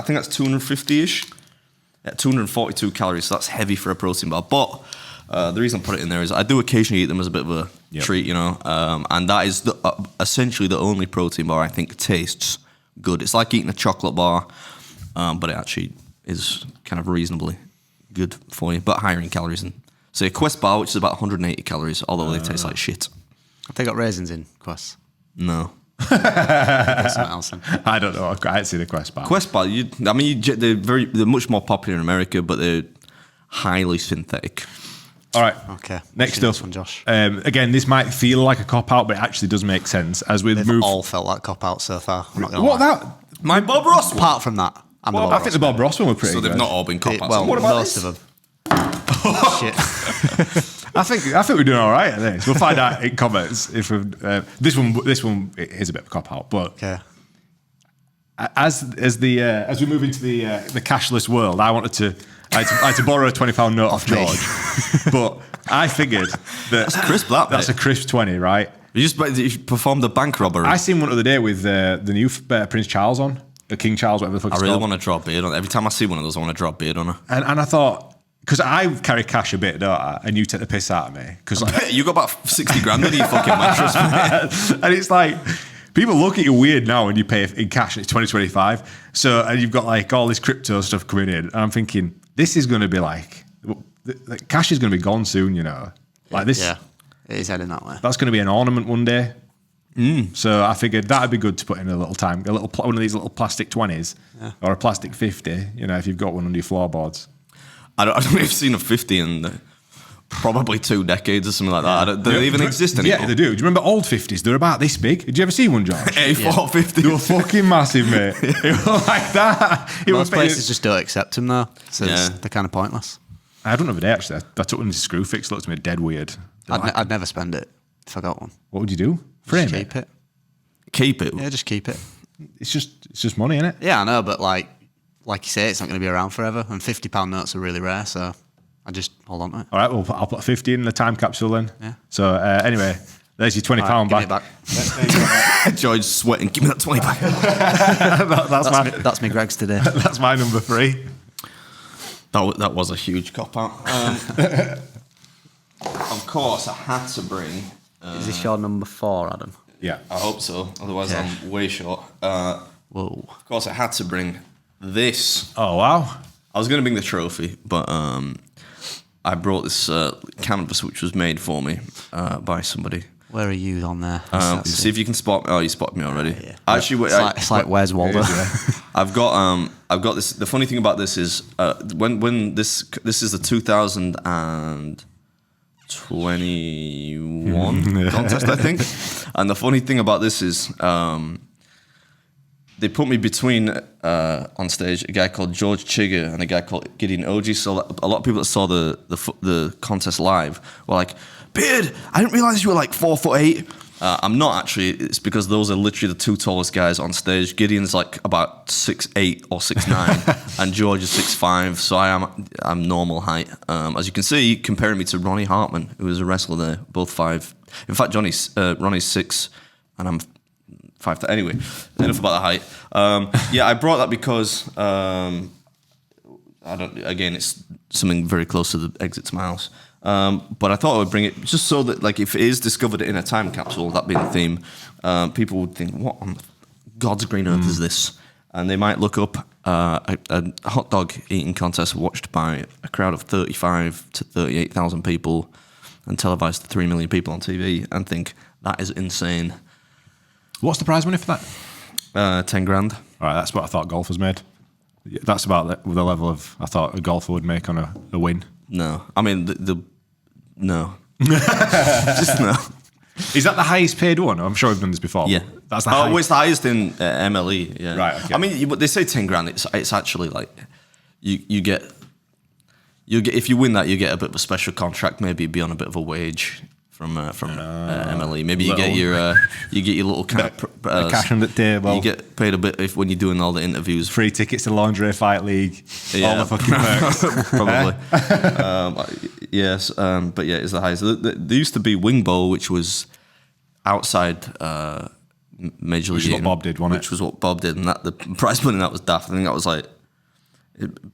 A: think that's 250-ish. 242 calories, so that's heavy for a protein bar. But the reason I put it in there is I do occasionally eat them as a bit of a treat, and that is essentially the only protein bar I think tastes good. It's like eating a chocolate bar, but it actually is kind of reasonably good for you, but higher in calories than, say, a Quest bar, which is about 180 calories, although they taste like shit.
C: Have they got raisins in Quest?
A: No.
C: Something else in.
B: I don't know. I haven't seen the Quest bar.
A: Quest bar, they're much more popular in America, but they're highly synthetic.
B: All right.
C: Okay.
B: Next
C: This
B: up,
C: one, Josh.
B: again, this might feel like a cop out, but it actually does make sense as we
C: They've
B: move.
C: all felt like cop out so far. I'm not gonna
B: What
C: lie.
B: that?
A: My Bob Ross one.
C: Apart from that, and the
B: Well,
C: Bob
B: I think the Bob Ross one was pretty.
A: So they've
B: good.
A: not all been cop outs.
C: Well,
A: What about
C: most
A: this?
C: of them. Shit.
B: I think we're doing all right at this. We'll find out in comments if this one is a bit of a cop out, but
C: Okay.
B: as we move into the cashless world, I had to borrow a £20 note off
C: me.
B: George, but I figured that
A: That's crisp, that,
B: that's a
A: mate.
B: crisp 20, right?
A: You performed a bank robbery.
B: I seen one the other day with the new Prince Charles on, the King Charles, whatever the fuck
A: I
B: it's
A: really
B: called.
A: want to draw a beard on it. Every time I see one of those, I want to draw a beard on her.
B: And I thought, because I carry cash a bit, don't I? And you take the piss out of me. Because
A: You got about 60 grand in your fucking mattress, mate.
B: and it's like, people look at you weird now when you pay in cash. It's 2025. So, and you've got like all this crypto stuff coming in. And I'm thinking, this is going to be like, the cash is going to be gone soon, Like this,
C: Yeah. It is heading that way.
B: that's going to be an ornament one day. So I figured that'd be good to put in one of these little plastic 20s or a plastic 50, if you've got one under your floorboards.
A: I don't think I've seen a 50 in probably 2 decades or something like that. Do they even exist anymore?
B: Yeah, they do. Do you remember old 50s? They're about this big. Did you ever see one, George?
A: A4 50.
B: They were fucking massive, mate. They were like that.
C: Most places just don't accept them though, so
A: Yeah.
C: they're kind of pointless.
B: I don't know if they actually. I took one to screw fix. Looked to me dead weird.
C: I'd never spend it if I got one.
B: What would you do? Frame
C: Just
B: it.
C: keep it.
A: Keep it.
C: Yeah, just keep it.
B: It's just money, innit?
C: Yeah, I know, but like you say, it's not going to be around forever, and £50 notes are really rare, so I just hold on to it.
B: All right, well, I'll put 50 in the time capsule then.
C: Yeah.
B: So anyway, There's your £20
C: Give me
B: back.
C: it back.
A: George sweating. Give me that 20 back.
C: That's me Greg's today.
B: That's my number 3.
A: That was a huge cop out. Of course, I had to bring.
C: Is this your number 4, Adam?
B: Yeah.
A: I hope so. Otherwise,
C: Okay.
A: I'm way short.
C: Whoa.
A: Of course, I had to bring this.
B: Oh, wow.
A: I was going to bring the trophy, but I brought this canvas which was made for me by somebody.
C: Where are you on there?
A: See if you can spot me. Oh, you spotted me already.
C: Yeah.
A: Actually,
C: It's like where's Waldo?
A: I've got this. The funny thing about this is when this is the 2021 contest, I think. And the funny thing about this is they put me between on stage a guy called George Chigger and a guy called Gideon Oji. So a lot of people that saw the contest live were like, "Beard, I didn't realize you were like 4'8". I'm not actually. It's because those are literally the 2 tallest guys on stage. Gideon's like about 6'8" or 6'9", and George is 6'5". So I'm normal height. As you can see, comparing me to Ronnie Hartman, who was a wrestler there, both 5. In fact, Ronnie's 6, and I'm 5. Anyway, enough about the height. Yeah, I brought that because I don't. Again, it's something very close to the exit to my house. But I thought I would bring it just so that, like, if it is discovered in a time capsule, that being the theme, people would think, "What on God's green earth is this?" And they might look up a hot dog eating contest watched by a crowd of 35 to 38,000 people and televised to 3 million people on TV and think that is insane.
B: What's the prize money for that?
A: 10 grand.
B: All right, that's what I thought golf was made. That's about the level of I thought a golfer would make on a win.
A: No, I mean no, just no.
B: Is that the highest paid one? I'm sure we've done this before.
A: Yeah,
B: That's the
A: oh,
B: highest.
A: it's the highest in MLE. Yeah,
B: Right, okay.
A: I mean, they say 10 grand. It's actually like you get if you win that, you get a bit of a special contract. Maybe be on a bit of a wage from MLE. Maybe you get your little kind of
B: cash on the table.
A: You get paid a bit when you're doing all the interviews.
B: Free tickets to Lingerie Fight League. All the fucking perks.
A: Probably. Yes, but yeah, it's the highest. There used to be Wing Bowl, which was outside Major League.
B: Which is what Bob did, wasn't it?
A: Which was what Bob did, and that the prize money that was daft. I think that was like,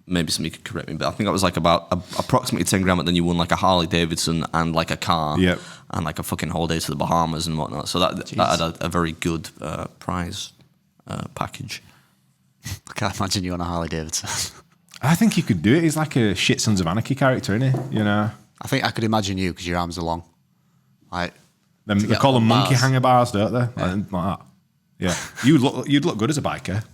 A: maybe somebody could correct me, but I think that was like about approximately 10 grand. But then you won like a Harley Davidson and like a car,
B: Yep.
A: and like a fucking holiday to the Bahamas and whatnot. So that had a very good prize package.
C: I can't imagine you on a Harley Davidson.
B: I think you could do it. He's like a shit Sons of Anarchy character, isn't he? You know.
C: I think I could imagine you because your arms are long. Like,
B: They
C: get
B: call them
C: on
B: monkey
C: bars.
B: hanger bars, don't they? Like that. Yeah. You'd look good as a biker.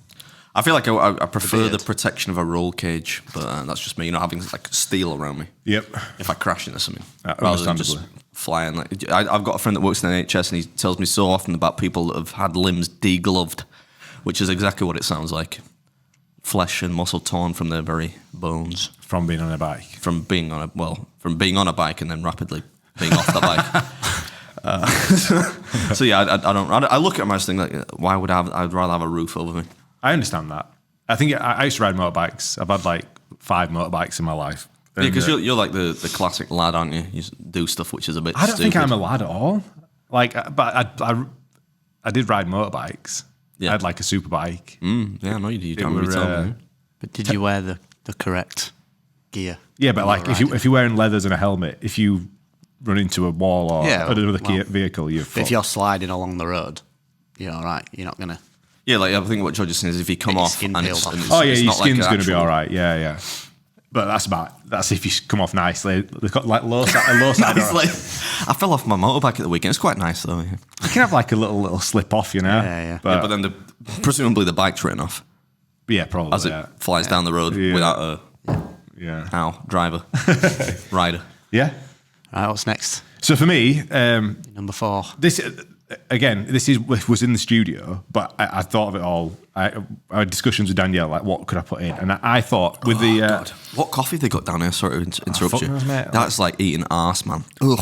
A: I feel like I prefer the
C: beard.
A: protection of a roll cage, but that's just me. You know, having like steel around me.
B: Yep.
A: If I crash into something, rather than just
B: understandably.
A: flying. Like, I've got a friend that works in the NHS, and he tells me so often about people that have had limbs degloved, which is exactly what it sounds like: flesh and muscle torn from their very bones
B: From being on a bike.
A: from being on a bike and then rapidly being off the bike. So yeah, I look at them and I think, like, why would I'd rather have a roof over me.
B: I understand that. I think I used to ride motorbikes. I've had like 5 motorbikes in my life.
A: Yeah,
B: And,
A: because you're like the classic lad, aren't you? You do stuff which is a bit
B: I don't
A: stupid.
B: think I'm a lad at all. Like, but I did ride motorbikes.
A: Yeah.
B: I had like a super bike.
A: Yeah, I know you do. You don't remember
B: were,
A: telling me.
C: but did you wear the correct gear?
B: Yeah, but
C: when
B: like
C: you were
B: if you're wearing leathers and a helmet, if you run into a wall or
C: Yeah,
B: another
C: well,
B: vehicle, you're
C: But
B: fucked.
C: if you're sliding along the road, you're all right. You're not going to...
A: Yeah, like I think what George is saying is if you come
C: Get your
A: off
C: skin
A: and
C: peeled
A: it's,
C: off.
A: and it's
B: Oh yeah,
A: it's
B: your
A: not like
B: skin's
A: an
B: going to be
A: actual-
B: all right. Yeah. But that's if you come off nicely. They've got like low side.
A: It's like, I fell off my motorbike at the weekend. It's quite nice though. Yeah.
B: You can have like a little slip off, you know.
C: Yeah.
B: But,
A: But then presumably the bike's written off
B: yeah, probably.
A: as it flies down the road
B: Yeah.
A: without a
B: Yeah.
A: driver, rider.
B: Yeah.
C: All right, what's next?
B: So for me,
C: Number 4.
B: this was in the studio, but I thought of it all. I had discussions with Danielle, like what could I put in, and I thought with the
A: God, what coffee they got down here? Sorry to interrupt
B: fuck
A: you.
B: knows, mate.
A: That's like eating arse, man. Ugh.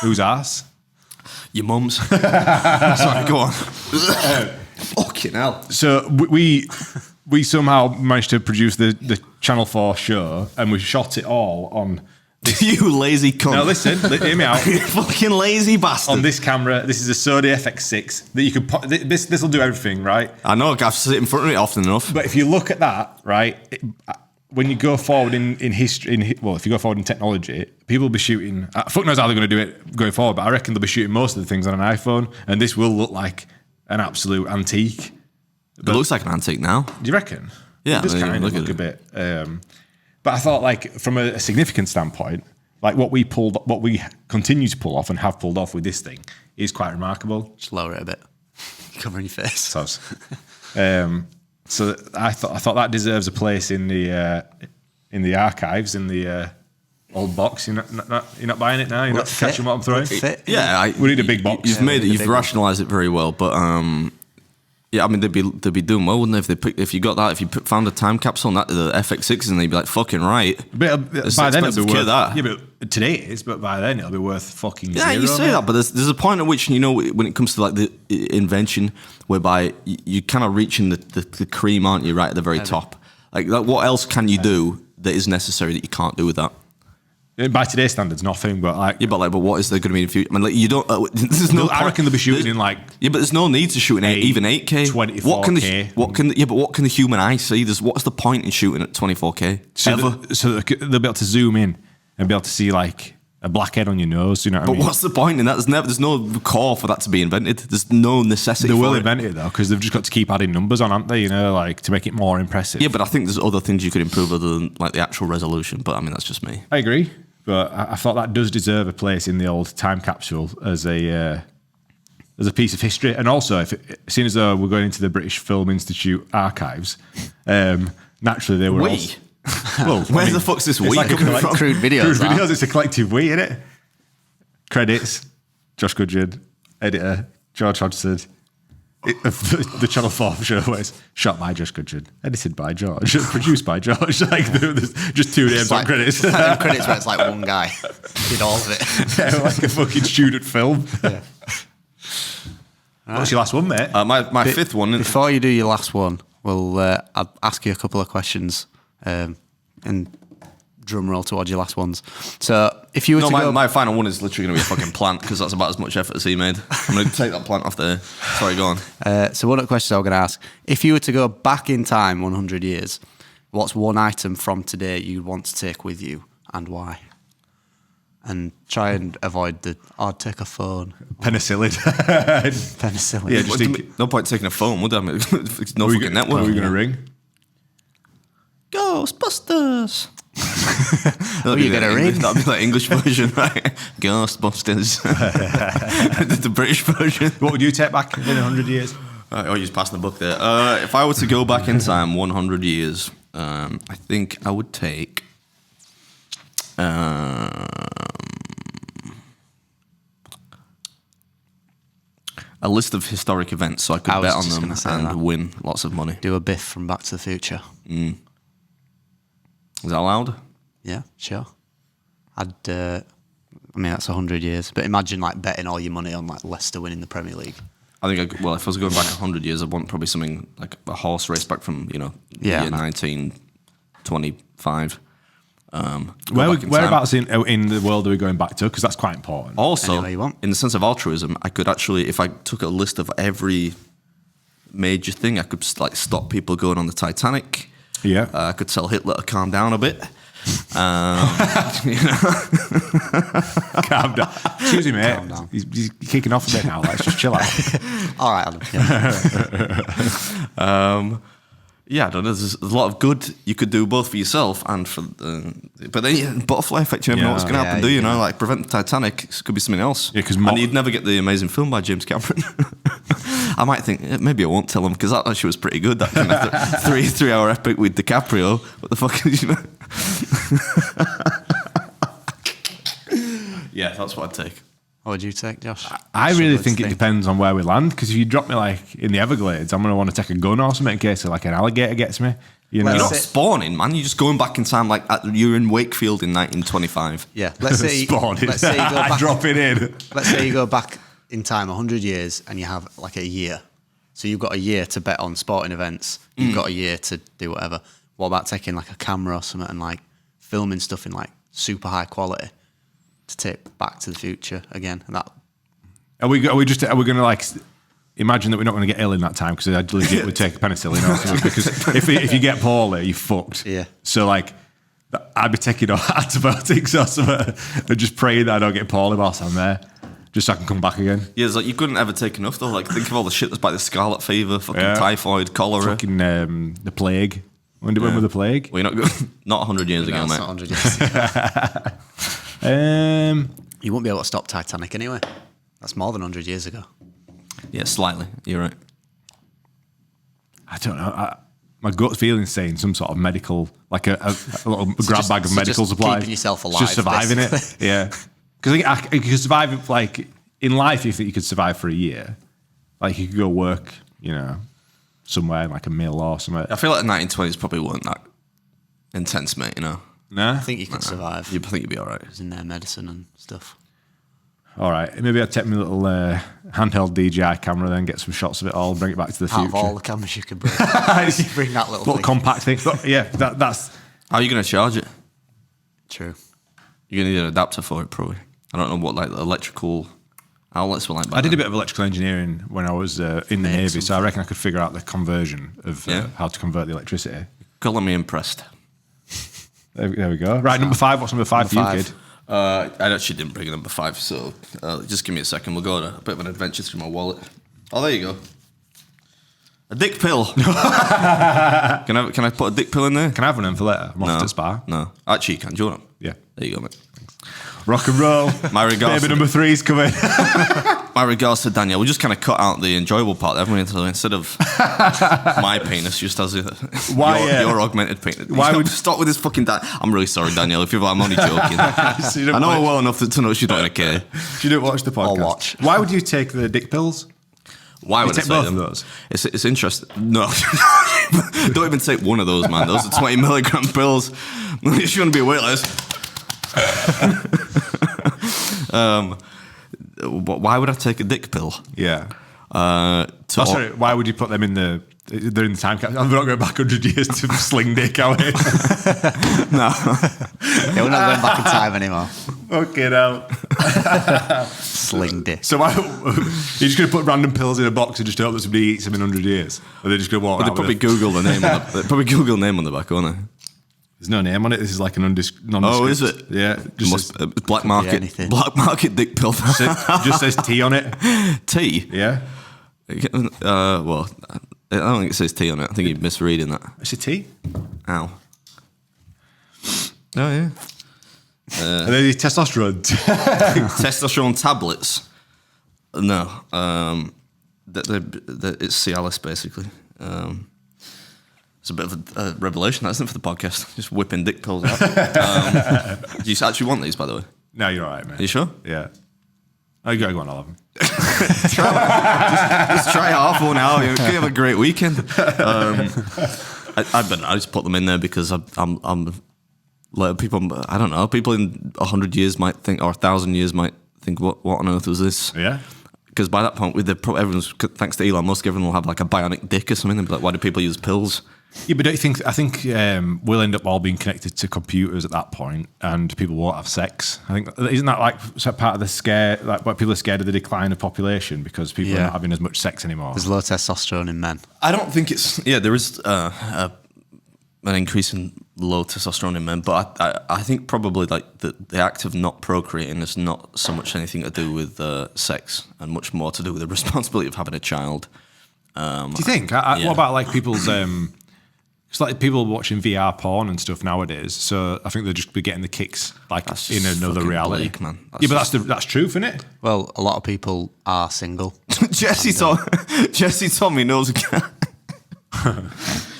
B: whose ass.
A: Your mum's. Sorry, go on. Fucking hell.
B: So we somehow managed to produce the Channel 4 show, and we shot it all on
A: You lazy cunt.
B: Now listen, hear me out.
A: You fucking lazy bastard.
B: On this camera, this is a Sony FX6 that you could put. This will do everything, right?
A: I know, I've sit in front of it often enough.
B: But if you look at that, right, when you go forward in history, if you go forward in technology, people will be shooting. Fuck knows how they're going to do it going forward, but I reckon they'll be shooting most of the things on an iPhone, and this will look like an absolute antique.
A: It looks like an antique now.
B: Do you reckon?
A: Yeah,
B: it does kind of look a bit. But I thought, like, from a significant standpoint, like what we continue to pull off and have pulled off with this thing is quite remarkable.
C: Just lower it a bit. Covering your face.
B: So I thought that deserves a place in the archives, in the old box. You're not buying it now. You're not catching what I'm throwing.
A: Yeah,
B: we need a big box.
A: You've rationalised it very well, but yeah, I mean they'd be doing well, wouldn't they? If you got that, if you found a time capsule and that the FX6, and they'd be like fucking right.
B: But
A: it's
B: by then it'll be worth
A: that.
B: Yeah, but today it is. But by then it'll be worth fucking.
A: Yeah,
B: zero,
A: you say that, but there's a point at which when it comes to like the invention, whereby you kind of reaching the cream, aren't you? Right at the very top. Like what else can you do that is necessary that you can't do with that?
B: By today's standards, nothing. But like,
A: but what is there going to be in the future? I mean, like you don't. There's no.
B: I reckon they'll be shooting in like.
A: Yeah, but there's no need to shoot in even 8K.
B: 24K.
A: What can the human eye see? What's the point in shooting at 24K?
B: So they'll be able to zoom in and be able to see like a blackhead on your nose. You know what I mean?
A: But what's the point in that? There's no core for that to be invented. There's no necessity.
B: They will
A: for
B: invent it though, because they've just got to keep adding numbers on, aren't they? You know, like to make it more impressive.
A: Yeah, but I think there's other things you could improve other than like the actual resolution. But I mean, that's just me.
B: I agree. But I thought that does deserve a place in the old time capsule as a piece of history. And also, seeing as though we're going into the British Film Institute archives, naturally they were also... Well,
A: Where the fuck's this we coming from?
C: Crude videos.
B: Crude videos, it's a collective we, isn't it? Credits, Josh Gudgeon, editor, George Hodgson. The Channel 4 show was shot by Josh Gudgeon, edited by George, produced by George. Like there's just two names on credits.
C: Like credits where it's like one guy did all of it.
B: Yeah, like a fucking student film. Yeah. What's your last one, mate?
A: My fifth one.
C: Before you do your last one, I'll ask you a couple of questions, and drum roll towards your last ones. So if you were to go...
A: my final one is literally going to be a fucking plant, because that's about as much effort as he made. I'm going to take that plant off there. Sorry, go on.
C: So one of the questions I was going to ask, if you were to go back in time 100 years, what's one item from today you'd want to take with you and why? And try and avoid I'd take a phone.
B: Penicillin.
C: Penicillin.
B: Yeah, just
A: no point taking a phone, would there? I mean, it's no fucking network.
B: Are we going to ring?
A: Ghostbusters.
C: Are you going to ring?
A: That'd be like English version, right? Ghostbusters. The British version.
B: What would you take back in 100 years?
A: Oh, you're just passing the book there. If I were to go back in time 100 years, I think I would take... a list of historic events so I could bet on them and win lots of money.
C: Do a Biff from Back to the Future.
A: Is that allowed?
C: Yeah, sure. I mean, that's 100 years. But imagine like betting all your money on like Leicester winning the Premier League.
A: I think, if I was going back 100 years, I'd want probably something like a horse race back from, year 1925.
B: Whereabouts in the world are we going back to? Because that's quite important.
A: Also, in the sense of altruism, I could actually, if I took a list of every major thing, I could like stop people going on the Titanic.
B: Yeah,
A: I could tell Hitler to calm down a bit.
B: Calm down. Excuse me, mate. He's kicking off a bit now. Let's just chill out.
C: All right, Adam.
A: Yeah, I don't know. There's a lot of good you could do both for yourself and for but then butterfly effect, you never know what's going to happen, do you? Like prevent the Titanic, it could be something else.
B: Yeah,
A: and you'd never get the amazing film by James Cameron. I might think, maybe I won't tell him, because that actually was pretty good, that kind of 3-hour epic with DiCaprio. What the fuck is, Yeah, that's what I'd take.
C: What would you take, Josh?
B: I really think it depends on where we land, because if you drop me like in the Everglades, I'm going to want to take a gun or something in case like an alligator gets me. You're
A: not spawning, man. You're just going back in time, like you're in Wakefield in 1925.
C: Yeah, let's say
B: spawning.
C: Let's say you go back,
B: drop it in.
C: Let's say you go back in time 100 years and you have like a year. So you've got a year to bet on sporting events. You've got a year to do whatever. What about taking like a camera or something and like filming stuff in like super high quality to take Back to the Future again. And that
B: Are we going to like imagine that we're not going to get ill in that time because I legit would take penicillin or something because if you get poorly, you're fucked.
C: Yeah.
B: So like, I'd be taking antibiotics or something and just praying that I don't get poorly whilst I'm there, just so I can come back again.
A: Yeah, it's like you couldn't ever take enough though. Like think of all the shit that's like the scarlet fever, fucking typhoid, cholera,
B: fucking the plague. When was the plague?
A: Well, you're not 100 years ago,
C: it's
A: mate.
C: not 100 years ago. You won't be able to stop Titanic anyway. That's more than 100 years ago.
A: Yeah, slightly. You're right.
B: I don't know. My gut feeling's saying some sort of medical, like a little grab bag of medical
C: just
B: supplies.
C: keeping yourself alive,
B: Just surviving
C: basically.
B: it. Yeah. Because you could survive, like, in life, you think you could survive for a year. Like, you could go work, somewhere, like a mill or somewhere.
A: I feel like the 1920s probably weren't that intense, mate,
B: No?
C: I think you could survive.
A: I think you'd be all right.
C: It's in their medicine and stuff.
B: All right. Maybe I'd take my little handheld DJI camera, then get some shots of it all, bring it back to the
C: Out
B: future.
C: of all the cameras you could bring, you bring that little thing.
B: compact thing. But yeah, that's...
A: How are you going to charge it?
C: True.
A: You're going to need an adapter for it, probably. I don't know what like the electrical outlets were like.
B: I did a bit of electrical engineering when I was in the Navy, so I reckon I could figure out the conversion of how to convert the electricity.
A: Calling me impressed.
B: There we go. Right, number 5. What's number 5 for you,
C: Number 5.
B: kid?
A: I actually didn't bring number 5, so just give me a second. We'll go on a bit of an adventure through my wallet. Oh, there you go. A dick pill. Can I put a dick pill in there?
B: Can I have one in for later? I'm off to Spa.
A: No. Actually, you can. Do you want it?
B: Yeah.
A: There you go, mate.
B: Rock and roll.
A: My regards.
B: Baby number 3's coming.
A: My regards to Daniel. We'll just kind of cut out the enjoyable part, haven't we? So instead of my penis, just as your augmented penis.
B: Why would
A: stop with this fucking? I'm really sorry, Daniel. I'm only joking. I know her well enough to know she's not gonna care.
B: You don't watch the podcast.
C: I'll watch.
B: Why would you take the dick pills?
A: Why would I
B: take
A: say
B: both
A: them?
B: of those?
A: It's interesting. No, don't even take one of those, man. Those are 20 milligram pills. You shouldn't be a weightless. Why would I take a dick pill?
B: Yeah.
A: Sorry,
B: why would you put them in the... They're in the time capsule. I'm not going back 100 years to sling dick, are we?
A: no.
C: Yeah, we're not going back in time anymore.
B: Okay, now.
C: Sling dick.
B: So why... You're just going to put random pills in a box and just hope that somebody eats them in 100 years? Or they're just going to walk
A: But they
B: out
A: probably
B: with
A: Google the name. They probably Google name on the back, won't they?
B: There's no name on it. This is like an nondescript.
A: Oh, is it?
B: Yeah. Just
A: black
C: anything.
A: market dick pill.
B: just says T on it.
A: T.
B: Yeah.
A: Well, I don't think it says T on it. I think you're misreading that.
B: It's a T.
A: Ow. Oh yeah.
B: Are they the testosterone?
A: Testosterone tablets. No. It's Cialis basically. It's a bit of a revelation, that isn't it, for the podcast? Just whipping dick pills out. Do you actually want these, by the way?
B: No, you're all right, man.
A: Are you sure?
B: Yeah. Oh, you got to go on 11.
A: Just try half one out. You have a great weekend. I just put them in there because I'm like people. I don't know. People in 100 years might think, or 1,000 years might think, what on earth was this?
B: Yeah.
A: Because by that point, everyone's, thanks to Elon Musk, everyone will have like a bionic dick or something. And be like, why do people use pills?
B: Yeah, but don't you think? I think we'll end up all being connected to computers at that point, and people won't have sex. I think isn't that like part of the scare? Like, what people are scared of the decline of population because people are not having as much sex anymore.
C: There's low testosterone in men.
A: I don't think it's there is an increase in low testosterone in men, but I think probably like the act of not procreating is not so much anything to do with sex and much more to do with the responsibility of having a child.
B: Do you think? What about like people's? It's like people watching VR porn and stuff nowadays. So I think they'll just be getting the kicks like in another reality.
A: Bleak, man.
B: But that's truth, isn't it?
C: Well, a lot of people are single.
A: Jesse told me he knows a guy.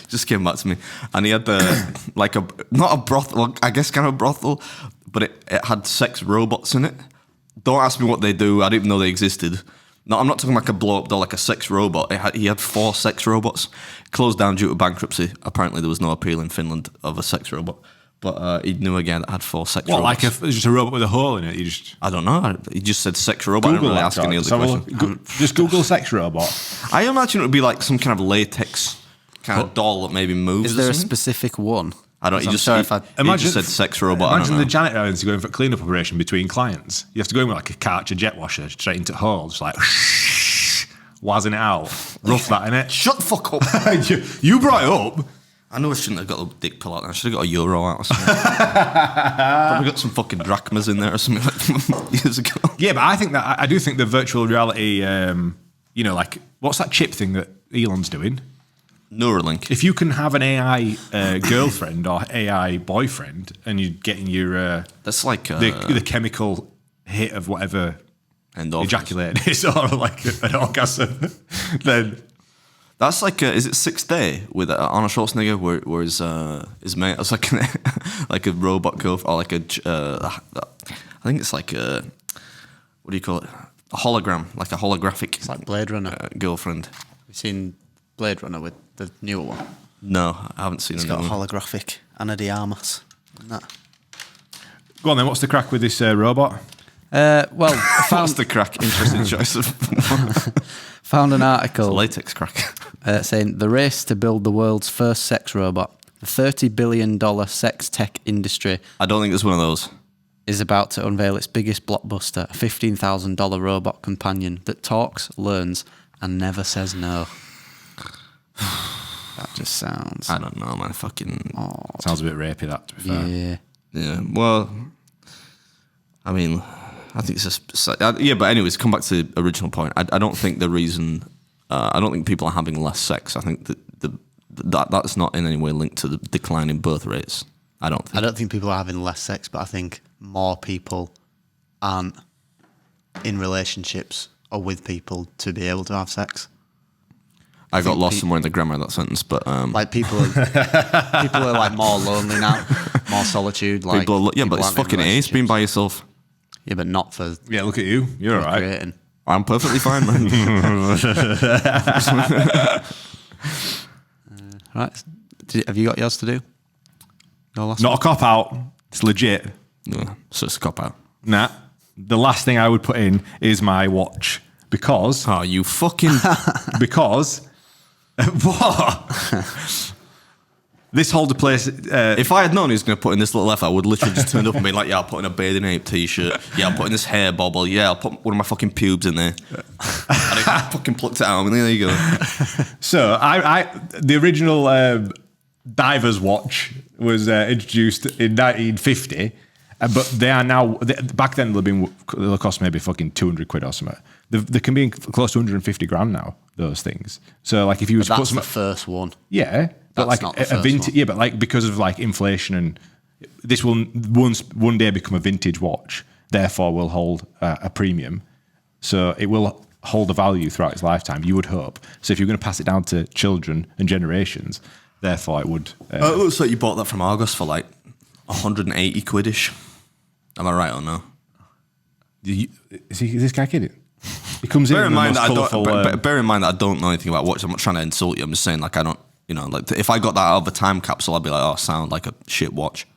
A: Just came back to me, and he had not a brothel, well, I guess kind of a brothel, but it had sex robots in it. Don't ask me what they do. I didn't even know they existed. No, I'm not talking like a blow-up doll, like a sex robot. He had 4 sex robots. Closed down due to bankruptcy. Apparently, there was no appeal in Finland of a sex robot. But he knew a guy that had 4 sex robots.
B: Like just a robot with a hole in it?
A: I don't know. He just said sex robot.
B: Google
A: I didn't really ask any other question.
B: Just Google sex robot.
A: I imagine it would be like some kind of latex kind of doll that maybe moves.
C: Is there a
A: something.
C: specific one?
A: I don't.
C: I'm
A: He just,
C: sorry
A: he,
C: if I-
A: he just said sex robot. I don't
B: Imagine
A: know.
B: the janitor having to go in for a clean-up operation between clients. You have to go in with like a Karcher jet washer straight into hole, just like wazzing it out. Rough that, innit?
A: Shut the fuck up.
B: you brought it up.
A: I know I shouldn't have got a dick pill out there. I should have got a euro out or something. Probably got some fucking drachmas in there or something like years ago.
B: Yeah, but I do think the virtual reality, like what's that chip thing that Elon's doing?
A: Neuralink.
B: If you can have an AI girlfriend or AI boyfriend, and you're getting your
A: That's like
B: the chemical hit of whatever
A: endorphins.
B: ejaculate is, or like an orgasm, then
A: That's like is it Sixth Day with Arnold Schwarzenegger, where his mate was like like a robot girl or like I think it's like a what do you call it? A hologram, like a holographic.
C: It's like Blade Runner.
A: Girlfriend.
C: You've seen Blade Runner with the newer one?
A: No, I haven't seen
C: It's
A: it.
C: got a holographic Ana de Armas. That.
B: go on then. What's the crack with this robot?
C: Well,
A: What's
C: found,
A: the crack? Interesting choice of
C: found an article
A: latex crack.
C: saying the race to build the world's first sex robot, the $30 billion sex tech industry,
A: I don't think it's one of those.
C: is about to unveil its biggest blockbuster, a $15,000 robot companion that talks, learns, and never says no. That just sounds...
A: I don't know, man. Fucking
B: Sounds a bit rapey, that, to be fair.
C: Yeah.
A: yeah. Well, I mean, I think it's just yeah. But anyways, come back to the original point. I don't think the reason. I don't think people are having less sex. I think that's not in any way linked to the decline in birth rates. I don't think.
C: People are having less sex, but I think more people aren't in relationships or with people to be able to have sex.
A: I got lost somewhere in the grammar of that sentence, but
C: Like people are like more lonely now, more solitude. Like
A: people but
C: people
A: it's
C: aren't in
A: fucking ace being by yourself.
C: Yeah, but not for
B: Yeah, look at you. You're all right.
C: creating.
A: I'm perfectly fine, man.
C: Right, have you got yours to do? Your last
B: Not a cop out. It's legit.
A: Yeah, so it's a cop out.
B: Nah. The last thing I would put in is my watch because
A: Oh, you fucking.
B: because what? This holds a place.
A: If I had known he was going to put in this little F, I would literally just turn up and be like, yeah, I'll put in a bathing ape t-shirt. Yeah, I'll put in this hair bobble. Yeah, I'll put one of my fucking pubes in there. And I fucking plucked it out. And there you go.
B: So the original diver's watch was introduced in 1950, but they are now. Back then they'll cost maybe fucking 200 quid or something. They can be close to 150 grand now. Those things. So like if you was to put
C: That's
B: some,
C: the first one.
B: yeah, but
C: That's
B: like
C: not the
B: a
C: first
B: vintage,
C: one.
B: yeah, but like because of like inflation and this will one day become a vintage watch. Therefore, will hold a premium. So it will hold a value throughout its lifetime. You would hope. So if you're going to pass it down to children and generations, therefore it would.
A: It looks like you bought that from Argos for like 180 quidish. Am I right or no?
B: Is this guy kidding? He comes in.
A: Bear in
B: the
A: mind
B: most
A: that
B: colourful,
A: bear in mind that I don't know anything about watches. I'm not trying to insult you. I'm just saying like I don't. You know, like if I got that out of a time capsule, I'd be like, oh, sound like a shit watch.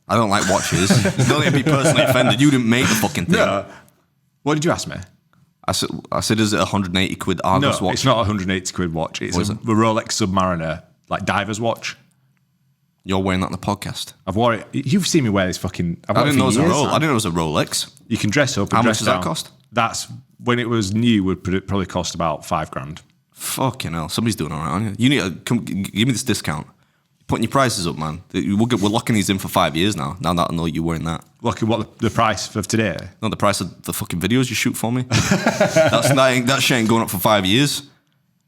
A: I don't like watches. Don't let me be personally offended. You didn't make the fucking thing.
B: No. What did you ask me?
A: I said, is it 180 quid Argos
B: No,
A: watch?
B: it's not a 180 quid watch. It's
A: What is
B: a
A: it?
B: Rolex Submariner, like diver's watch.
A: You're wearing that in the podcast.
B: I've worn it. You've seen me wear this fucking. I've
A: I
B: worn
A: didn't know it was a
B: years.
A: Rolex. I didn't know it was a Rolex.
B: You can dress up. And
A: How much
B: dress
A: does that
B: down.
A: cost?
B: That's when it was new. Would probably cost about $5,000.
A: Fucking hell, somebody's doing all right, aren't you? You need to give me this discount. Putting your prices up, man. We're locking these in for 5 years now. Now that I know you're wearing that.
B: Look at what the price of today.
A: No, the price of the fucking videos you shoot for me. that shit ain't going up for 5 years.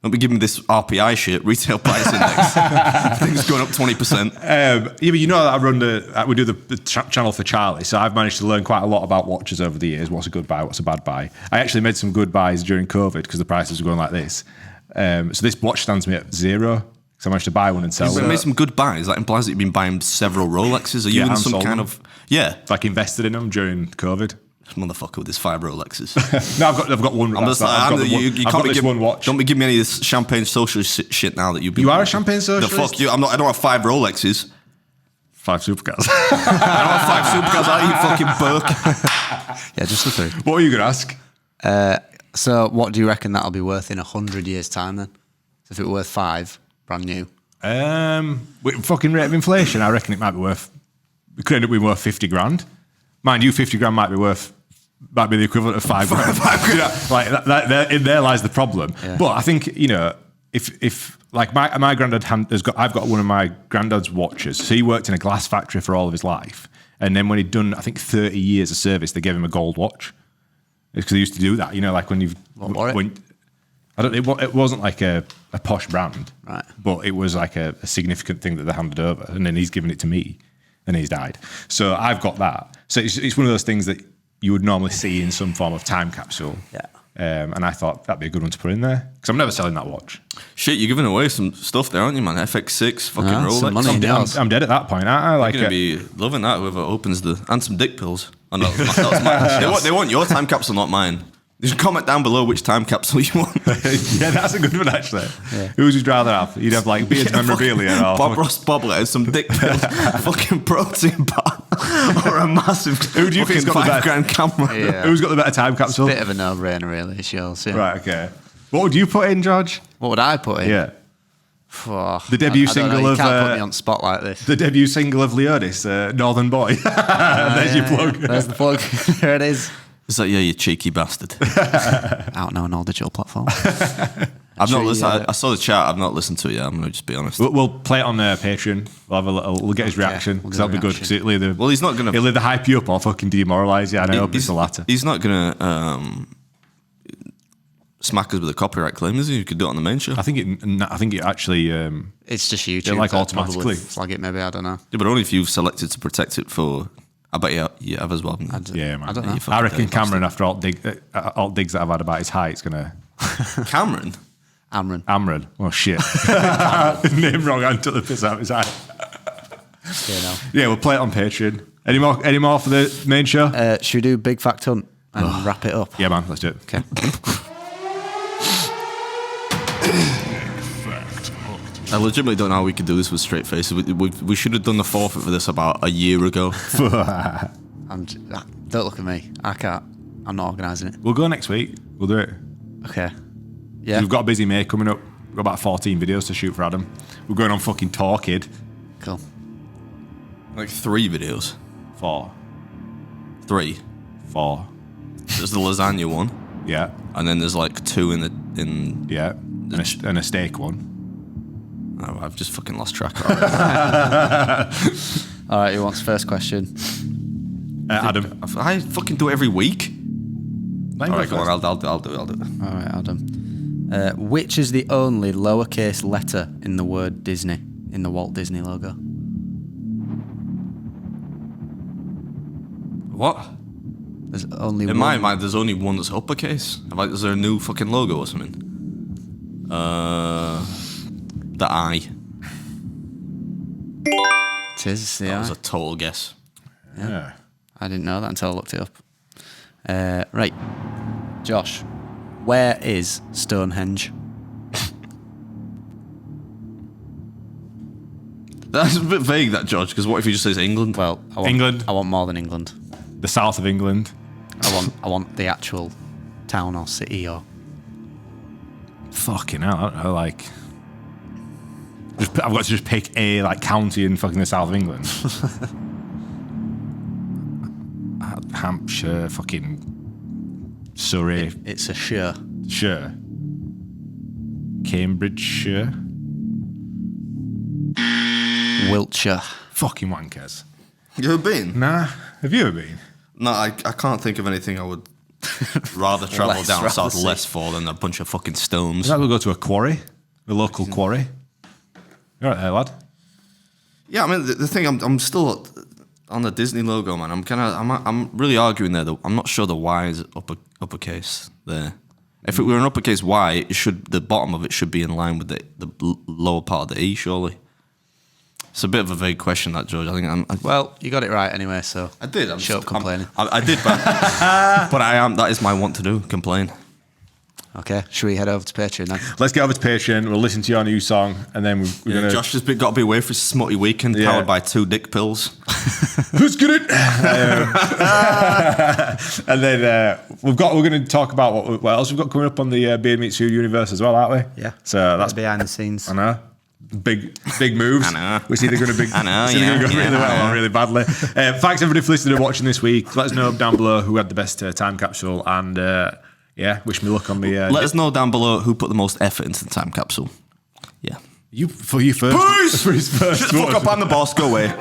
A: Don't be giving me this RPI shit, retail price index. Things going up 20%.
B: Yeah, but you know that I run we do the channel for Charlie, so I've managed to learn quite a lot about watches over the years. What's a good buy? What's a bad buy? I actually made some good buys during COVID because the prices were going like this. So this watch stands me at zero. So I managed to buy one and sell
A: You
B: one.
A: made some good buys. That implies that you've been buying several Rolexes. Are you in
B: and
A: some
B: sold
A: kind
B: them.
A: of... Yeah.
B: Like invested in them during COVID.
A: This motherfucker with his 5 Rolexes.
B: No, I've got one.
A: I'm just like,
B: I've got the one-
A: you
B: I've
A: can't
B: got
A: be
B: this
A: giving,
B: one watch.
A: Don't be giving me any of this champagne socialist shit now that you've been...
B: You are a champagne socialist?
A: The fuck you. I don't have 5 Rolexes.
B: 5 supercars.
A: I don't have 5 Supercars. I eat fucking Burke.
C: Yeah, just the 3.
B: What were you going to ask?
C: So what do you reckon that'll be worth in 100 years' time then? So if it were worth 5, brand new,
B: With fucking rate of inflation, I reckon it might be worth. It could end up being worth 50 grand. Mind you, 50 grand might be the equivalent of 5 grand. You know, like that, in there lies the problem.
C: Yeah.
B: But I think if like my granddad I've got one of my granddad's watches. So he worked in a glass factory for all of his life, and then when he'd done I think 30 years of service, they gave him a gold watch. It's because they used to do that. You know, like when you've it wasn't like a posh brand,
C: right?
B: But it was like a significant thing that they handed over, and then he's given it to me, and he's died. So I've got that. So it's one of those things that you would normally see in some form of time capsule.
C: Yeah.
B: And I thought that'd be a good one to put in there because I'm never selling that watch.
A: Shit, you're giving away some stuff there, aren't you, man? FX6, fucking Rolex.
C: some money.
B: I'm dead at that point, aren't I? Like,
A: You're going to be loving that, whoever opens and some dick pills. Oh, no, that was mine. They want your time capsule, not mine. You should comment down below which time capsule you want.
B: yeah, that's a good one, actually. Yeah. Who would you rather have? You'd have like Beard's memorabilia or
A: Bob Ross bobblehead, some dick pills, fucking protein bar, or a massive
B: Who do you think's got the better
A: $5,000 camera?
C: Yeah.
B: Who's got the better time capsule?
C: Bit of a no-brainer, really. It's yours. Yeah.
B: Right, okay. What would you put in, George?
C: What would I put in?
B: Yeah.
C: Oh,
B: The debut
C: I don't know,
B: single
C: you
B: of
C: can't put me on the spot like this.
B: the debut single of Leonis, Northern Boy. There's your plug.
C: There's the plug. There it is.
A: Is that you cheeky bastard?
C: Out now on all digital platforms.
A: I've not listened. I saw the chat. I've not listened to it yet. I'm going to just be honest.
B: We'll play it on Patreon. We'll have a little. We'll get his reaction because that'll be good. Because it'll either
A: Well, he's not going to.
B: he'll either hype you up or fucking demoralise you. And I hope it's the latter.
A: He's not going to smack us with a copyright claim, is he? You could do it on the main show.
B: I think it actually.
C: It's just YouTube.
B: like,
C: that'd probably
B: automatically.
C: flag it. Maybe I don't know.
A: Yeah, but only if you've selected to protect it for. I bet you have as well.
B: Yeah, man.
C: I don't know.
B: I reckon Cameron, after all digs that I've had about his height, is gonna.
A: Cameron.
B: Amron. Oh shit. Name wrong. I took the piss out of his eye. Yeah, we'll play it on Patreon. Any more for the main show?
C: Should we do Big Fact Hunt and wrap it up?
B: Yeah, man. Let's do it.
C: Okay.
A: I legitimately don't know how we could do this with straight faces. We should have done the forfeit for this about a year ago.
C: Don't look at me. I can't. I'm not organising it.
B: We'll go next week. We'll do it.
C: Okay. Yeah.
B: We've got a busy May coming up. We've got about 14 videos to shoot for Adam. We're going on fucking tour, kid.
C: Cool.
A: Like 3 videos.
B: 4.
A: 3. There's the lasagna one,
B: Yeah.
A: and then there's like 2 in.
B: Yeah. And a steak one.
A: Oh, I've just fucking lost track.
C: All right. Who wants the first question?
B: Adam.
A: I fucking do it every week.
B: All
A: All right, go on. I'll do it.
C: All right, Adam. Which is the only lowercase letter in the word Disney in the Walt Disney logo?
A: What?
C: There's only
A: In
C: one.
A: my mind, there's only one that's uppercase. Is there a new fucking logo or something? The I.
C: It is.
A: That
C: Yeah.
A: was a total guess.
B: Yeah.
C: I didn't know that until I looked it up. Right, Josh, where is Stonehenge?
A: That's a bit vague, that, George, because what if he just says England?
C: Well,
B: England.
C: I want more than England.
B: The south of England.
C: I want the actual town or city or.
B: Fucking hell. I don't know, like. I've got to just pick a like county in fucking the south of England. Hampshire, fucking Surrey,
C: It's a sure.
B: Shire, Cambridgeshire,
C: Wiltshire.
B: fucking wankers.
A: You ever been?
B: Nah, have you ever been?
A: No, I can't think of anything I would rather travel
C: Less
A: down
C: rather
A: south
C: see.
A: less for than a bunch of fucking stones.
B: We'll go to a quarry, a local quarry. You all right there, lad?
A: Yeah, I mean the thing I'm still on the Disney logo, man. I'm really arguing there. I'm not sure the Y is uppercase there. If it were an uppercase Y, the bottom of it should be in line with the lower part of the E, surely. It's a bit of a vague question, that, George. I think
C: Well, you got it right anyway, so.
A: I did.
C: Shut up complaining.
A: I did, but I am. That is my want to do. Complain.
C: Okay, should we head over to Patreon then?
B: Let's get over to Patreon. We'll listen to your new song, and then we're gonna.
A: Josh has got to be away for his smutty weekend,
B: Yeah.
A: powered by 2 dick pills.
B: Let's get it. And then we're going to talk about what else we've got coming up on the Beard Meets Food universe as well, aren't we?
C: Yeah.
B: So that's
C: behind the scenes.
B: I know. big moves.
A: I know.
B: Which either going to be
A: I know,
B: it's either
A: yeah,
B: gonna go
A: yeah,
B: really
A: I
B: well
A: know.
B: or really badly. Thanks everybody for listening and watching this week. Let us know down below who had the best time capsule, and wish me luck on the.
A: Let us know down below who put the most effort into the time capsule. Yeah.
B: For you first.
A: Peace!
B: For his first
A: Shut the fuck
B: one.
A: up, I'm the boss. Go away.